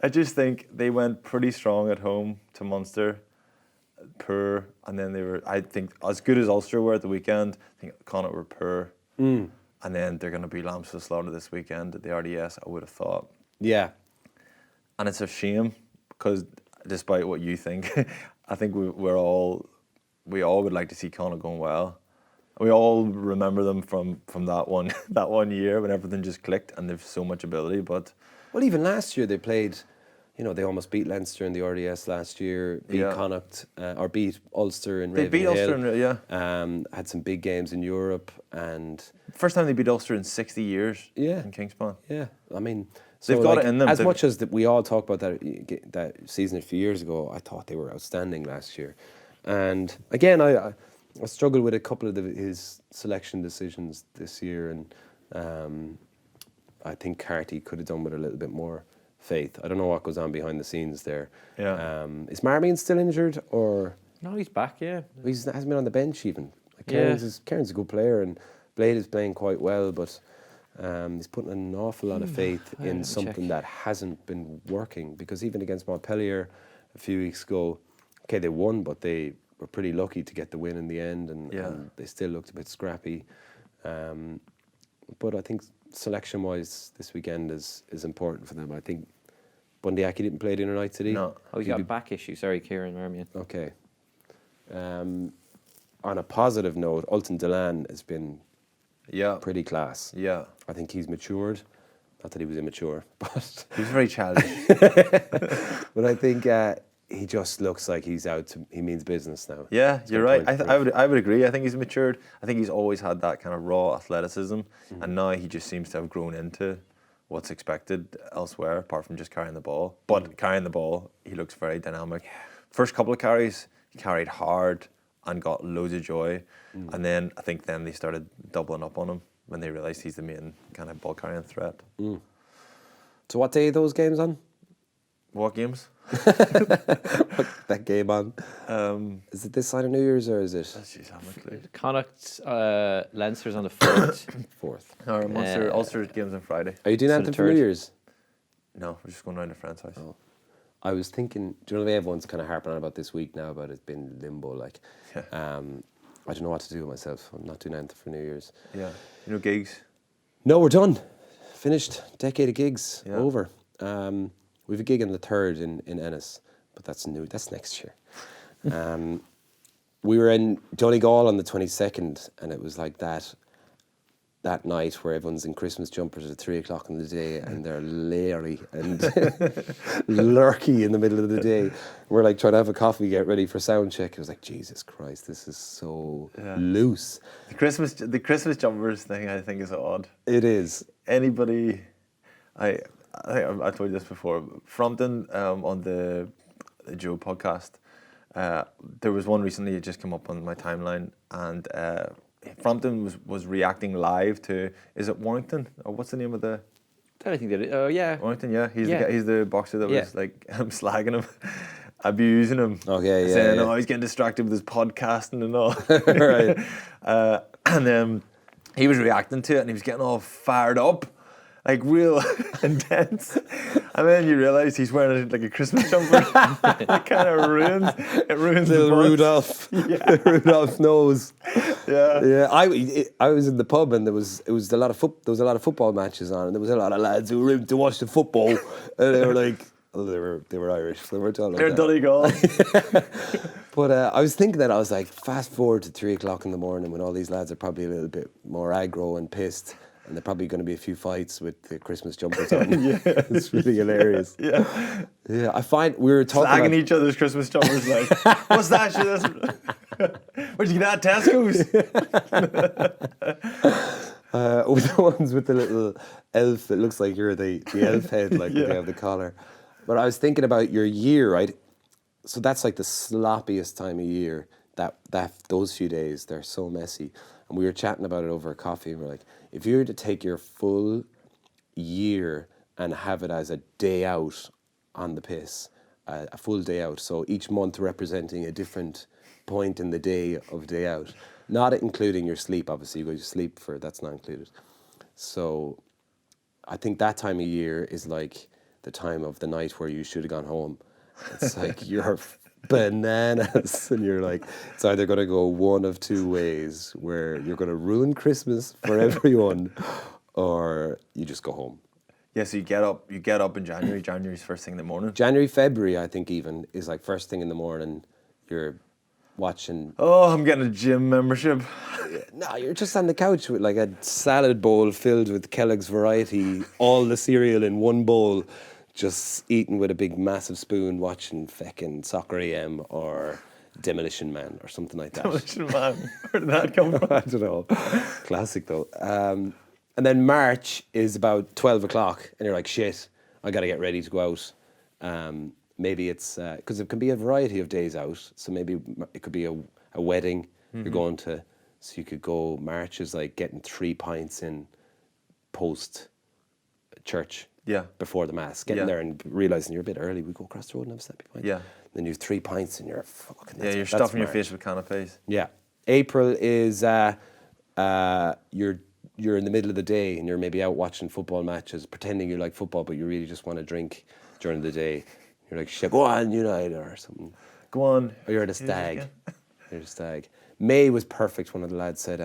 I just think they went pretty strong at home to Munster, poor, and then they were, I think, as good as Ulster were at the weekend. I think Connacht were poor, and then they're going to be lambs to the slaughter this weekend at the RDS, I would have thought. Yeah. And it's a shame, because despite what you think, I think we all would like to see Connacht going well. We all remember them from that one year when everything just clicked and they've so much ability. But Well, even last year they played, they almost beat Leinster in the RDS last year, beat Connacht, or beat Ulster in they beat Ravenhill. Ulster, Had some big games in Europe and... First time they beat Ulster in 60 years in Kingspan. Yeah, I mean... They've got it in them. As much as we all talk about that season a few years ago, I thought they were outstanding last year. And again, I struggled with a couple of his selection decisions this year, and I think Carty could have done with a little bit more faith. I don't know what goes on behind the scenes there. Yeah. Is Marmion still injured, or No, he's back, yeah. he hasn't been on the bench even? Like Cairns a good player, and Blade is playing quite well, but he's putting an awful lot of faith in something that hasn't been working, because even against Montpellier a few weeks ago, okay, they won, but they were pretty lucky to get the win in the end, and they still looked a bit scrappy. But I think selection-wise, this weekend is important for them. I think Bundyaki didn't play the other night, did he? No. Oh, he's got a back issue. Sorry, Kieran Marmion. Okay. On a positive note, Ultan Delan has been pretty class. Yeah. I think he's matured. Not that he was immature, but He was very childish. but I think he just looks like he means business now. Yeah, He's you're got right. point to I prove. would agree. I think he's matured. I think he's always had that kind of raw athleticism, and now he just seems to have grown into what's expected elsewhere, apart from just carrying the ball. But carrying the ball, he looks very dynamic. First couple of carries, he carried hard and got loads of joy, and then I think they started doubling up on him when they realised he's the main kind of ball carrying threat. So what day are those games on? What games? That game on? Is it this side of New Year's, or is it Jeez, I'm a clue. Connacht, Leinster's on the 4th. 4th? Or Munster, Ulster games on Friday. Are you doing So anything the for New 3rd. Year's? No, we're just going round to a friend's house. Oh. I was thinking, do you know the way everyone's kind of harping on about this week now, about it being limbo, like. Yeah. I don't know what to do with myself. I'm not doing anything for New Year's. Yeah. You know, gigs. No, we're done. Finished. Decade of gigs. Yeah. Over. We have a gig on the 3rd in Ennis, but that's new. That's next year. We were in Donegal on the 22nd, and it was like that night where everyone's in Christmas jumpers at 3 o'clock in the day, and they're leery and lurky in the middle of the day. We're like trying to have a coffee, get ready for sound check. It was like, Jesus Christ, this is so loose. The Christmas jumpers thing, I think, is odd. It is. Anybody, I think I told you this before. Frampton on the Joe podcast. There was one recently. It just came up on my timeline, and Frampton was reacting live to. Is it Warrington or what's the name of the? I think that. Oh yeah. Warrington, yeah. He's Yeah. the guy, he's the boxer that was like slagging him, abusing him. Okay, yeah, saying, yeah. "Oh, he's getting distracted with his podcasting and all." Right. And he was reacting to it, and he was getting all fired up, like real intense. And then you realise he's wearing like a Christmas jumper. It kind of ruins the Little buzz. Rudolph. Rudolph knows. Yeah. Yeah, I was in the pub and there was a lot of football matches on, and there was a lot of lads who were in to watch the football, and they were like, they were Irish, they were all like They're that. Donegal. But I was thinking that I was like, fast forward to 3 o'clock in the morning when all these lads are probably a little bit more aggro and pissed, and there's probably going to be a few fights with the Christmas jumpers on. It's really hilarious. Yeah. Yeah, I find we were talking Slagging about, each other's Christmas jumpers like, what's that shit? Where'd you get that at Tesco's? with the ones with the little elf that looks like you're the elf head, like they have the collar. But I was thinking about your year, right? So that's like the sloppiest time of year. That those few days, they're so messy. And we were chatting about it over a coffee, and we're like, if you were to take your full year and have it as a day out on the piss, a full day out, so each month representing a different point in the day of day out, not including your sleep, obviously, you go to sleep for, that's not included. So I think that time of year is like the time of the night where you should have gone home. It's like you're bananas, and you're like, it's either going to go one of two ways, where you're going to ruin Christmas for everyone, or you just go home. Yeah, so you get up in January. January's first thing in the morning. January, February, I think even, is like first thing in the morning, you're watching. Oh, I'm getting a gym membership. No, you're just on the couch with like a salad bowl filled with Kellogg's Variety, all the cereal in one bowl, just eating with a big massive spoon, watching feckin' Soccer AM or Demolition Man or something like that. Demolition Man. Where did that come from? I don't know. Classic though. And then March is about 12 o'clock, and you're like, shit, I got to get ready to go out. Maybe it's, because it can be a variety of days out. So maybe it could be a wedding you're going to. So you could go, March is like getting 3 pints in post church. Yeah. Before the mass, getting there and realising you're a bit early. We go across the road and have a snappy pint. Yeah. Then you have 3 pints and you're fucking. Yeah, you're stuffing your face with canapes. Yeah. April is you're in the middle of the day and you're maybe out watching football matches, pretending you like football, but you really just want to drink during the day. You're like, shit, go on, United or something. Go on. Or you're at a stag. You're at a stag. May was perfect. One of the lads said,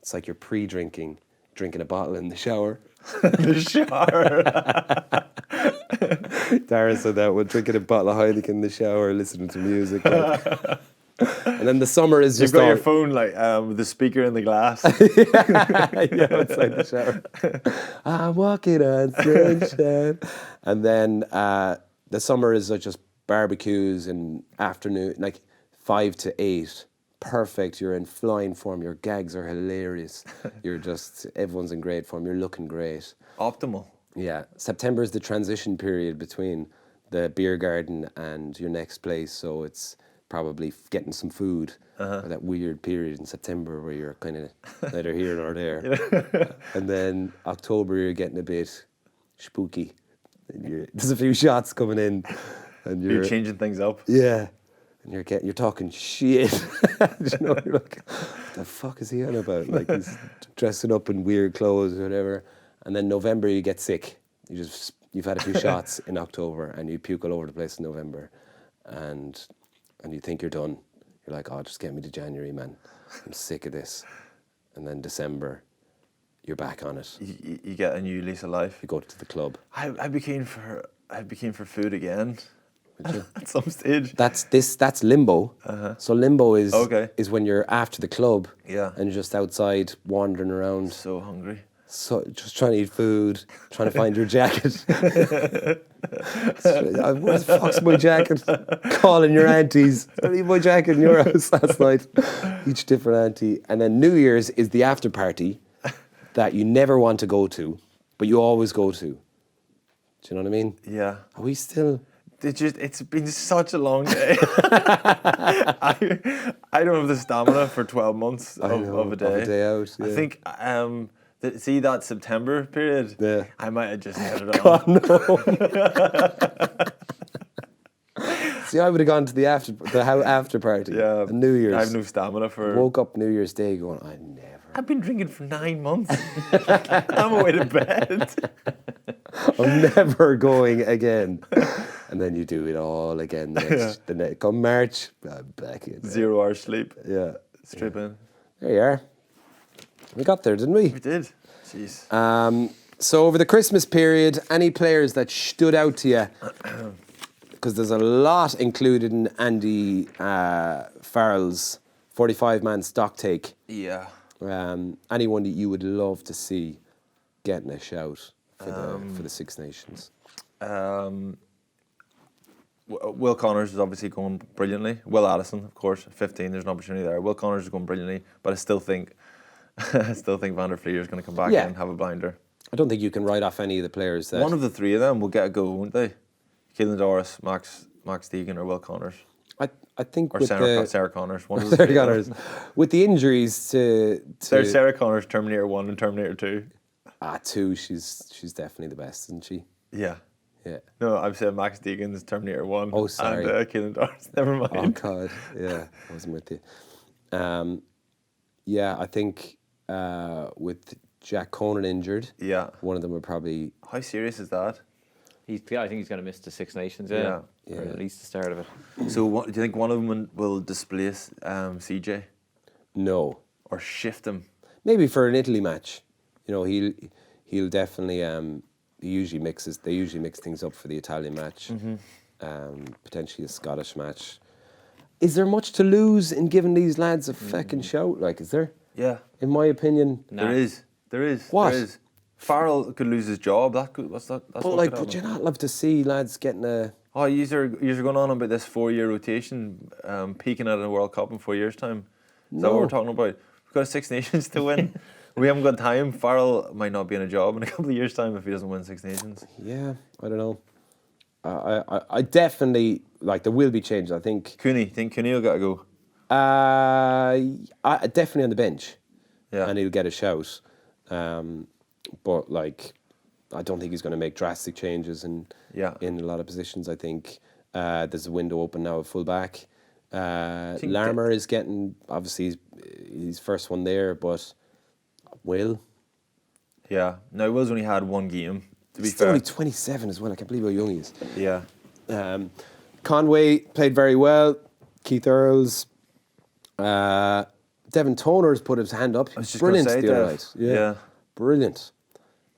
it's like you're pre-drinking, drinking a bottle in the shower. The shower. Dara said that, we're drinking a bottle of Heineken in the shower, listening to music. Like. And then the summer is You've just got all... your phone like with the speaker in the glass. yeah, outside the shower. I'm walking on sunshine. And then the summer is just barbecues and afternoon, like 5 to 8. Perfect. You're in flying form. Your gags are hilarious. You're just, everyone's in great form. You're looking great. Optimal. Yeah. September is the transition period between the beer garden and your next place. So it's probably getting some food. Or that weird period in September where you're kind of neither here nor there. And then October, you're getting a bit spooky. There's a few shots coming in. And You're changing things up. Yeah. And you're talking shit. You know, you're like, what the fuck is he on about? Like he's dressing up in weird clothes or whatever. And then November you get sick. You've had a few shots in October and you puke all over the place in November, and you think you're done. You're like, oh, just get me to January, man. I'm sick of this. And then December, you're back on it. You get a new lease of life. You go to the club. I'd be keen for food again. Would you? At some stage. That's limbo. So limbo is Okay. is when you're after the club Yeah. and you're just outside wandering around. So hungry. So just trying to eat food, trying to find your jacket. Where the fuck's my jacket? Calling your aunties. I need my jacket in your house last night. Each different auntie. And then New Year's is the after party that you never want to go to, but you always go to. Do you know what I mean? Yeah. Are we still... It's been such a long day. I don't have the stamina for 12 months of a day. Of a day out, yeah. I think, see that September period? Yeah. I might have just had it on. God, no. See, I would have gone to the after party. Yeah. on New Year's. I have no stamina for... Woke up New Year's Day going, I never. I've been drinking for 9 months. I'm away to bed. I'm never going again. And then you do it all again come March, I'm back in. 0 hours sleep. Yeah. Strip in. There you are. We got there, didn't we? We did. Jeez. So over the Christmas period, any players that stood out to you? Because there's a lot included in Andy Farrell's 45-man stock take. Yeah. Anyone that you would love to see getting a shout for the Six Nations? Will Connors is obviously going brilliantly. Will Addison, of course, 15. There's an opportunity there. Will Connors is going brilliantly, but I still think Van der Fleer is going to come back and have a blinder. I don't think you can write off any of the players. One of the three of them will get a go, won't they? Keelan Doris, Max Deegan, or Will Connors, I think or with Sarah Connors. One of the Sarah three. Connors, with the injuries to There's Sarah Connors, Terminator 1 and Terminator 2. 2, she's definitely the best, isn't she? Yeah. Yeah. No, I'm saying Max Deegan's Terminator 1. Oh, sorry. And Keelan Doris. Never mind. Oh God, yeah, I wasn't with you. Yeah, I think with Jack Conan injured, one of them would probably. How serious is that? I think he's going to miss the Six Nations, Yeah. or at least the start of it. So do you think one of them will displace CJ No, or shift him? maybe for an Italy match. You know, he'll definitely. They usually mix things up for the Italian match. Potentially a Scottish match. Is there much to lose in giving these lads a fucking shout? Like, is there? Yeah. In my opinion, There is. What? There is. Farrell could lose his job. That's but what like, could would you happen. not love to see lads getting a? Oh, you're going on about this 4-year rotation, peaking at a World Cup in 4 years' time. Is that what No. we're talking about? We've got 6 Nations to win. We haven't got time. Farrell might not be in a job in a couple of years' time if he doesn't win 6 Nations. Yeah, I don't know. I definitely like there will be changes. I think. Think Cooney will get a go. Definitely on the bench. Yeah. And he'll get a shout. But like, I don't think he's going to make drastic changes in a lot of positions. I think there's a window open now at full back. Larmer is getting, obviously he's first one there, but Will. Yeah. Now, Will's only had 1 game, to be He's fair. only 27 as well. I can't believe how young he is. Yeah. Conway played very well. Keith Earls. Devin Toner's put his hand up. I was just Brilliant gonna say the other Dev. night. Yeah. Brilliant.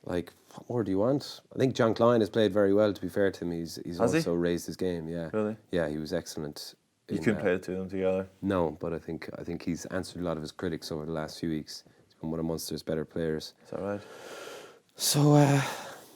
Like, what more do you want? I think John Klein has played very well, to be fair to him. He's Has he? also raised his game, yeah. Really? Yeah, he was excellent. You couldn't play the two of them together. No, but I think he's answered a lot of his critics over the last few weeks. He's been one of Munster's better players. Is that right? So,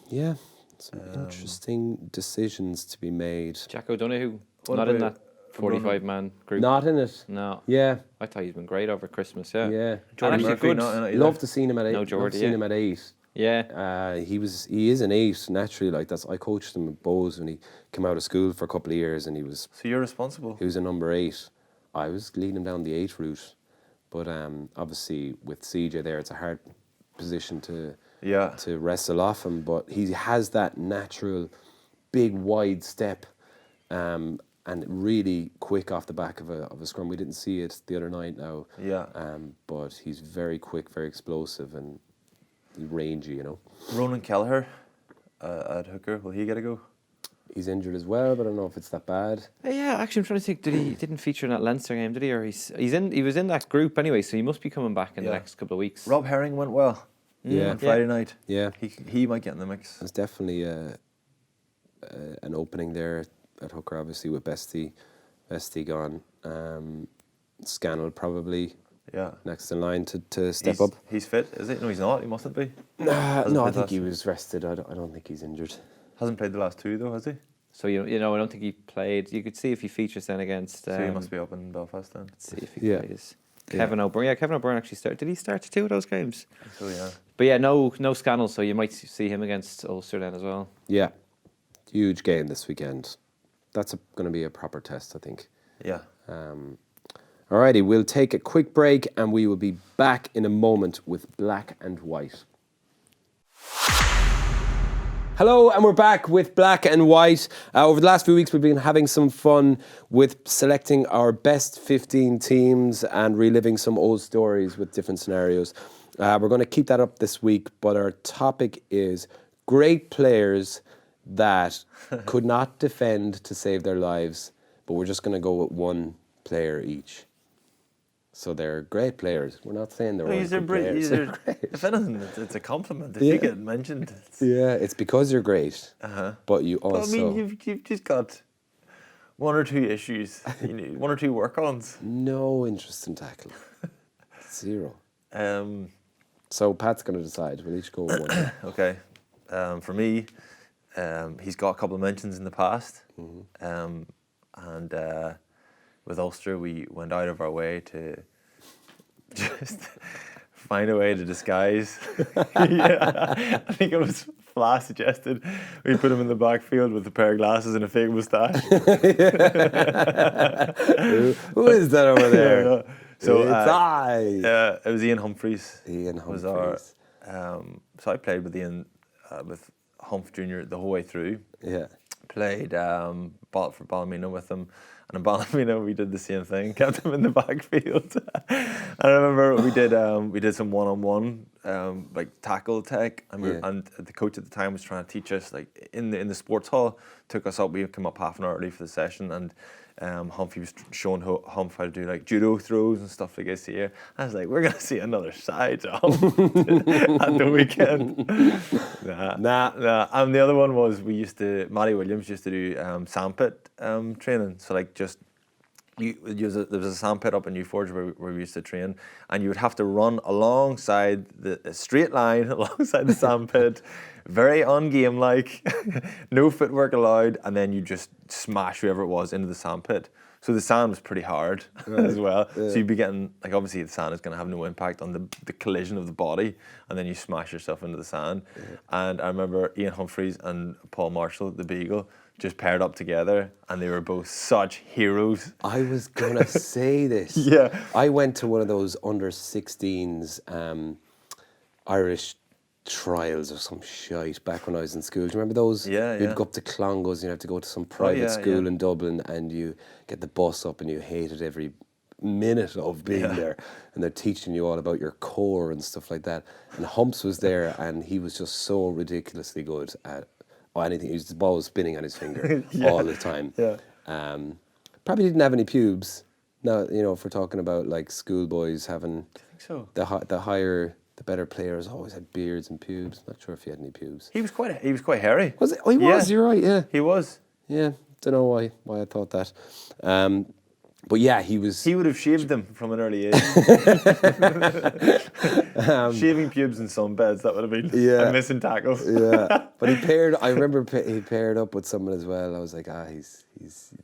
yeah, some interesting decisions to be made. Jack O'Donoghue, What not in about that 45-man group. Not in it. No. Yeah, I thought he's been great over Christmas, yeah. yeah. Jordan actually Murphy good. not in it either. Love to see him at 8. No Love Jordy, to see yeah. him at 8. Yeah. He is an 8 naturally. Like I coached him at Bowes when he came out of school for a couple of years, and he was So you're responsible. a number 8. I was leading him down the 8 route, but obviously with CJ there, it's a hard position to wrestle off him. But he has that natural, big wide step, and really quick off the back of a scrum. We didn't see it the other night now. Yeah. But he's very quick, very explosive, and rangy. You know. Ronan Kelleher at hooker, will he get a go? He's injured as well, but I don't know if it's that bad. Yeah, actually, I'm trying to think. Didn't feature in that Leinster game, did he? Or he was in that group anyway, so he must be coming back in the next couple of weeks. Rob Herring went well. Yeah. On Friday night. Yeah. He might get in the mix. There's definitely an opening there at hooker, obviously, with Bestie gone. Scannell probably next in line to step up. He's fit, is he? No, he's not. He mustn't be. No, I played think he last- was rested. I don't think he's injured. Hasn't played the last two though, has he? So I don't think he played. You could see if he features then against. So he must be up in Belfast then. Let's see if he Yeah. plays. Kevin O'Byrne. Yeah, Kevin O'Byrne actually started. Did he start 2 of those games? So yeah. But yeah, no Scannell, so you might see him against Ulster then as well. Yeah, huge game this weekend. That's going to be a proper test, I think. Yeah. Alrighty, we'll take a quick break and we will be back in a moment with Black and White. Hello, and we're back with Black and White. Over the last few weeks, we've been having some fun with selecting our best 15 teams and reliving some old stories with different scenarios. We're going to keep that up this week, but our topic is great players that could not defend to save their lives, but we're just going to go with one player each. So they're great players. We're not saying they're all good players. They're great. If anything, it's a compliment. If you get mentioned, Yeah, it's because you're great. But you also... I mean, you've just got 1 or 2 issues, 1 or 2 work-ons. No interest in tackle. 0. Um, So Pat's going to decide. We'll each go with one. okay. For me, he's got a couple of mentions in the past. And with Ulster, we went out of our way to just find a way to disguise. I think it was Fla suggested we put him in the backfield with a pair of glasses and a fake moustache. Who is that over there? So it's I. It was Ian Humphreys. Ian Was our, Humphreys. so I played with Ian, with Humph Jr. the whole way through. Yeah. Played for Ballymena with him, and in Ballymena we did the same thing, kept him in the backfield. And I remember we did some one-on-one like tackle tech, and the coach at the time was trying to teach us, like in the sports hall, took us up. We come up half an hour early for the session, and Humphrey was showing Humph how to do like judo throws and stuff like this here. I was like, we're gonna see another side to Humph at the weekend. Nah. And the other one was Matty Williams used to do sandpit training. So like just there was a sandpit up in New Forge where we used to train, and you would have to run alongside a straight line alongside the sandpit, very ungame like, no footwork allowed, and then you just smash whoever it was into the sandpit. So the sand was pretty hard as well. Yeah. So you'd be getting, like, obviously the sand is going to have no impact on the collision of the body, and then you smash yourself into the sand. Yeah. And I remember Ian Humphreys and Paul Marshall, the Beagle, just paired up together, and they were both such heroes. I was going to say this. Yeah. I went to one of those under-16s Irish trials or some shite back when I was in school. Do you remember those? Yeah, You'd go up to Clongowes, you'd have to go to some private school in Dublin, and you get the bus up and you hated every minute of being there, and they're teaching you all about your core and stuff like that. And Humps was there, and he was just so ridiculously good at anything. The ball was spinning on his finger all the time. Yeah. Probably didn't have any pubes. Now, if we're talking about like schoolboys having, I think so. The better players always had beards and pubes. Not sure if he had any pubes. He was quite hairy. Was it? Oh, he was. You're right. Yeah. He was. Yeah. Don't know why I thought that. But yeah, he was. He would have shaved them from an early age. Shaving pubes in sunbeds, that would have been and missing tackles. Yeah. But I remember he paired up with someone as well. I was like, he's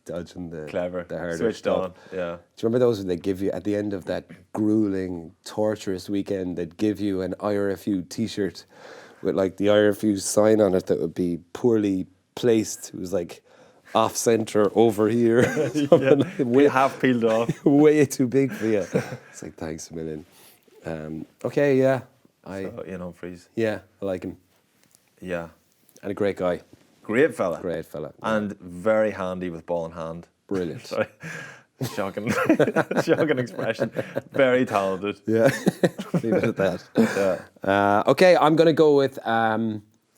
dodging the clever, the harder switched stuff. on. Yeah. Do you remember those where they give you at the end of that grueling, torturous weekend? They'd give you an IRFU T-shirt with like the IRFU sign on it that would be poorly placed. It was like off centre over here. Way half peeled off. Way too big for you. It's like, thanks a million. Okay, yeah. So, Ian Humphreys. Yeah, I like him. Yeah. And a great guy. Great fella. Great fella. And very handy with ball in hand. Brilliant. Sorry. Shocking expression. Very talented. Yeah. Leave it at that. Yeah. Okay, I'm going to go with, I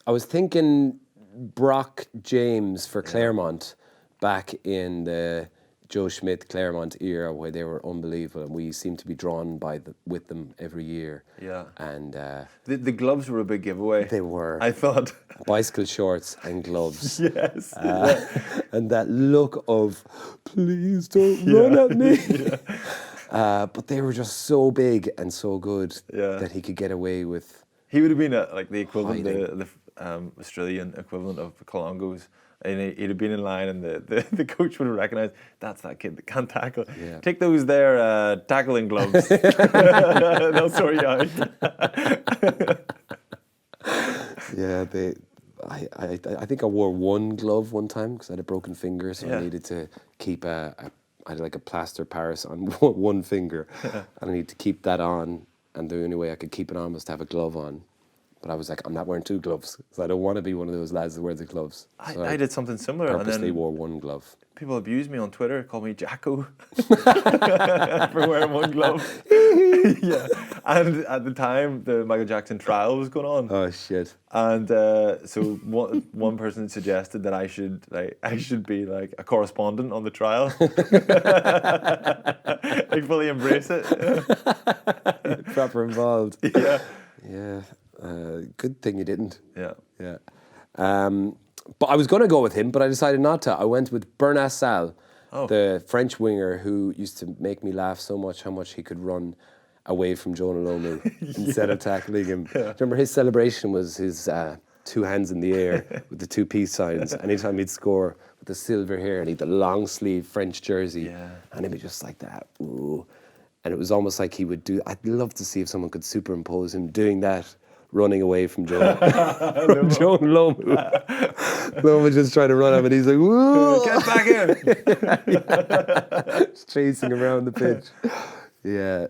was thinking Brock James for Claremont back in the Joe Schmidt Claremont era, where they were unbelievable, and we seem to be drawn with them every year. Yeah. And The gloves were a big giveaway. they were. I thought. Bicycle shorts and gloves. Yes. And that look of, please don't run at me. But they were just so big and so good that he could get away with. He would have been like the equivalent, Hiding. the Australian equivalent of Colongos. And he'd have been in line, and the coach would have recognised, that's that kid that can't tackle. Yeah. Take those there tackling gloves. They'll sort you out. Yeah, I think I wore one glove one time because I had a broken finger, so I needed to keep I had like a plaster Paris on one finger, and I needed to keep that on, and the only way I could keep it on was to have a glove on. But I was like, I'm not wearing two gloves because I don't want to be one of those lads that wears the gloves. So I did something similar. purposely and then wore one glove. people abused me on Twitter, called me Jacko for wearing one glove. Yeah, and at the time, the Michael Jackson trial was going on. Oh shit! And so one person suggested that I should be like a correspondent on the trial. I fully embrace it. Proper involved. Yeah. Yeah. Good thing you didn't. Yeah. Yeah. But I was going to go with him, but I decided not to. I went with Bernard Sall, the French winger who used to make me laugh so much how much he could run away from Jonah Lomu instead of tackling him. Remember his celebration was his two hands in the air with the two peace signs anytime he'd score, with the silver hair, and he'd the long sleeve French jersey. Yeah. And he'd be just like that. Ooh. And it was almost like he would do, I'd love to see if someone could superimpose him doing that, running away from Joe. From Joe Lomu. Lomu just trying to run up and he's like, woo! Get back in! Just chasing around the pitch. Yeah.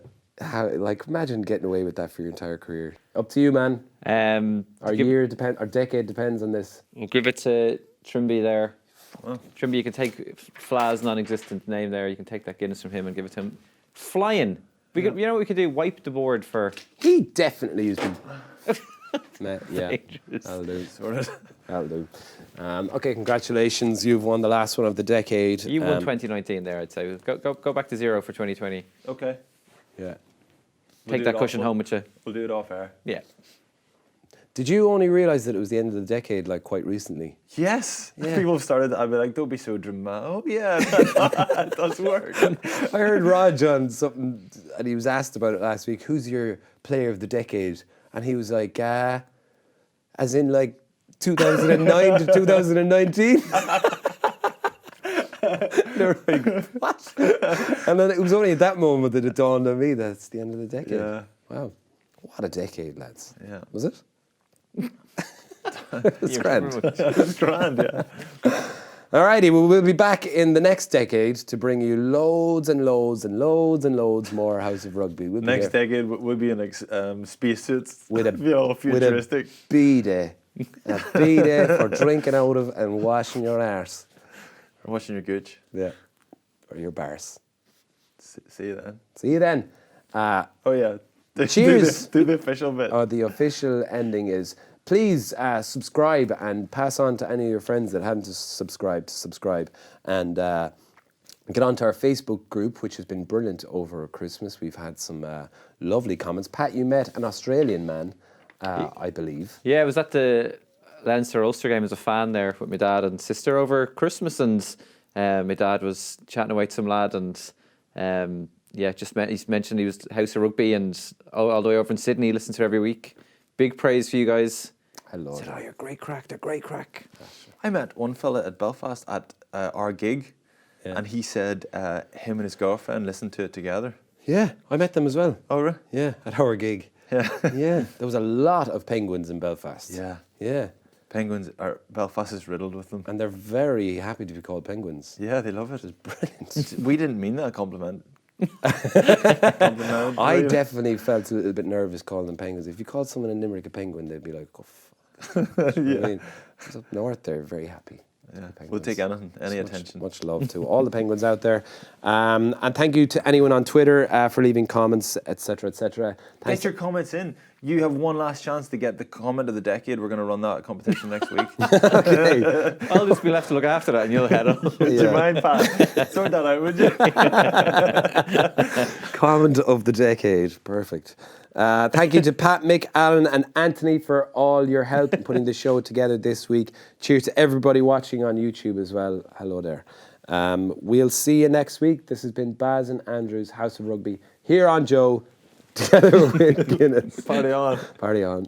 Imagine getting away with that for your entire career. Up to you, man. Our decade depends on this. We'll give it to Trimble there. Trimble, you can take Fla's non-existent name there. You can take that Guinness from him and give it to him. Flying. You know what we could do? Wipe the board for. He definitely used to. Yeah, Dangerous. that'll do. Sorted. That'll do. Okay, congratulations. You've won the last one of the decade. You won 2019 there, I'd say. Go back to 0 for 2020. Okay. Yeah. Take that cushion home with you. We'll do it off air. Yeah. Did you only realise that it was the end of the decade, like, quite recently? Yes. Yeah. People have started, I'd be like, don't be so dramatic. Oh, yeah, that does work. I heard Raj on something, and he was asked about it last week. Who's your player of the decade? And he was like, as in like 2009 to 2019. They were like, what? And then it was only at that moment that it dawned on me that it's the end of the decade. Yeah. Wow. What a decade, lads. Yeah. Was it? It's grand. It's grand, yeah. Alrighty, well, we'll be back in the next decade to bring you loads and loads and loads and loads more House of Rugby. We'll be Next here decade would be in spacesuits. with a futuristic. bidet. A bidet for drinking out of and washing your arse. Or watching your gooch. Yeah. Or your bars. See you then. See you then. Oh, yeah. Cheers. Do the official bit. The official ending is, please subscribe and pass on to any of your friends that haven't subscribed to subscribe. And get onto our Facebook group, which has been brilliant over Christmas. We've had some lovely comments. Pat, you met an Australian man, I believe. Yeah, I was at the Leinster Ulster game as a fan there with my dad and sister over Christmas, and my dad was chatting away to some lad, and he's mentioned he was House of Rugby and all the way over in Sydney. He listens to it every week. Big praise for you guys. Hello. Said, you're great crack. They're great crack. I met one fella at Belfast at our gig, and he said him and his girlfriend listened to it together. Yeah, I met them as well. Oh, really? Yeah, at our gig. Yeah. Yeah, there was a lot of penguins in Belfast. Yeah. Yeah. Belfast is riddled with them. And they're very happy to be called penguins. Yeah, they love it. It's brilliant. We didn't mean that compliment. I definitely felt a little bit nervous calling them penguins. If you called someone in Limerick a penguin, they'd be like, oh, fuck. You know what I mean? 'Cause up north, they're very happy. Yeah, we'll take anything, any attention. Much love to all the penguins out there. And thank you to anyone on Twitter for leaving comments, etc., etc. Get your comments in. You have one last chance to get the comment of the decade. We're going to run that competition next week. Okay. I'll just be left to look after that, and you'll head on. Do you mind, Pat? Sort that out, would you? Comment of the decade. Perfect. Thank you to Pat, Mick, Alan and Anthony for all your help in putting the show together this week. Cheers to everybody watching on YouTube as well. Hello there. We'll see you next week. This has been Baz and Andrew's House of Rugby here on Joe, together with Guinness. Party on. Party on.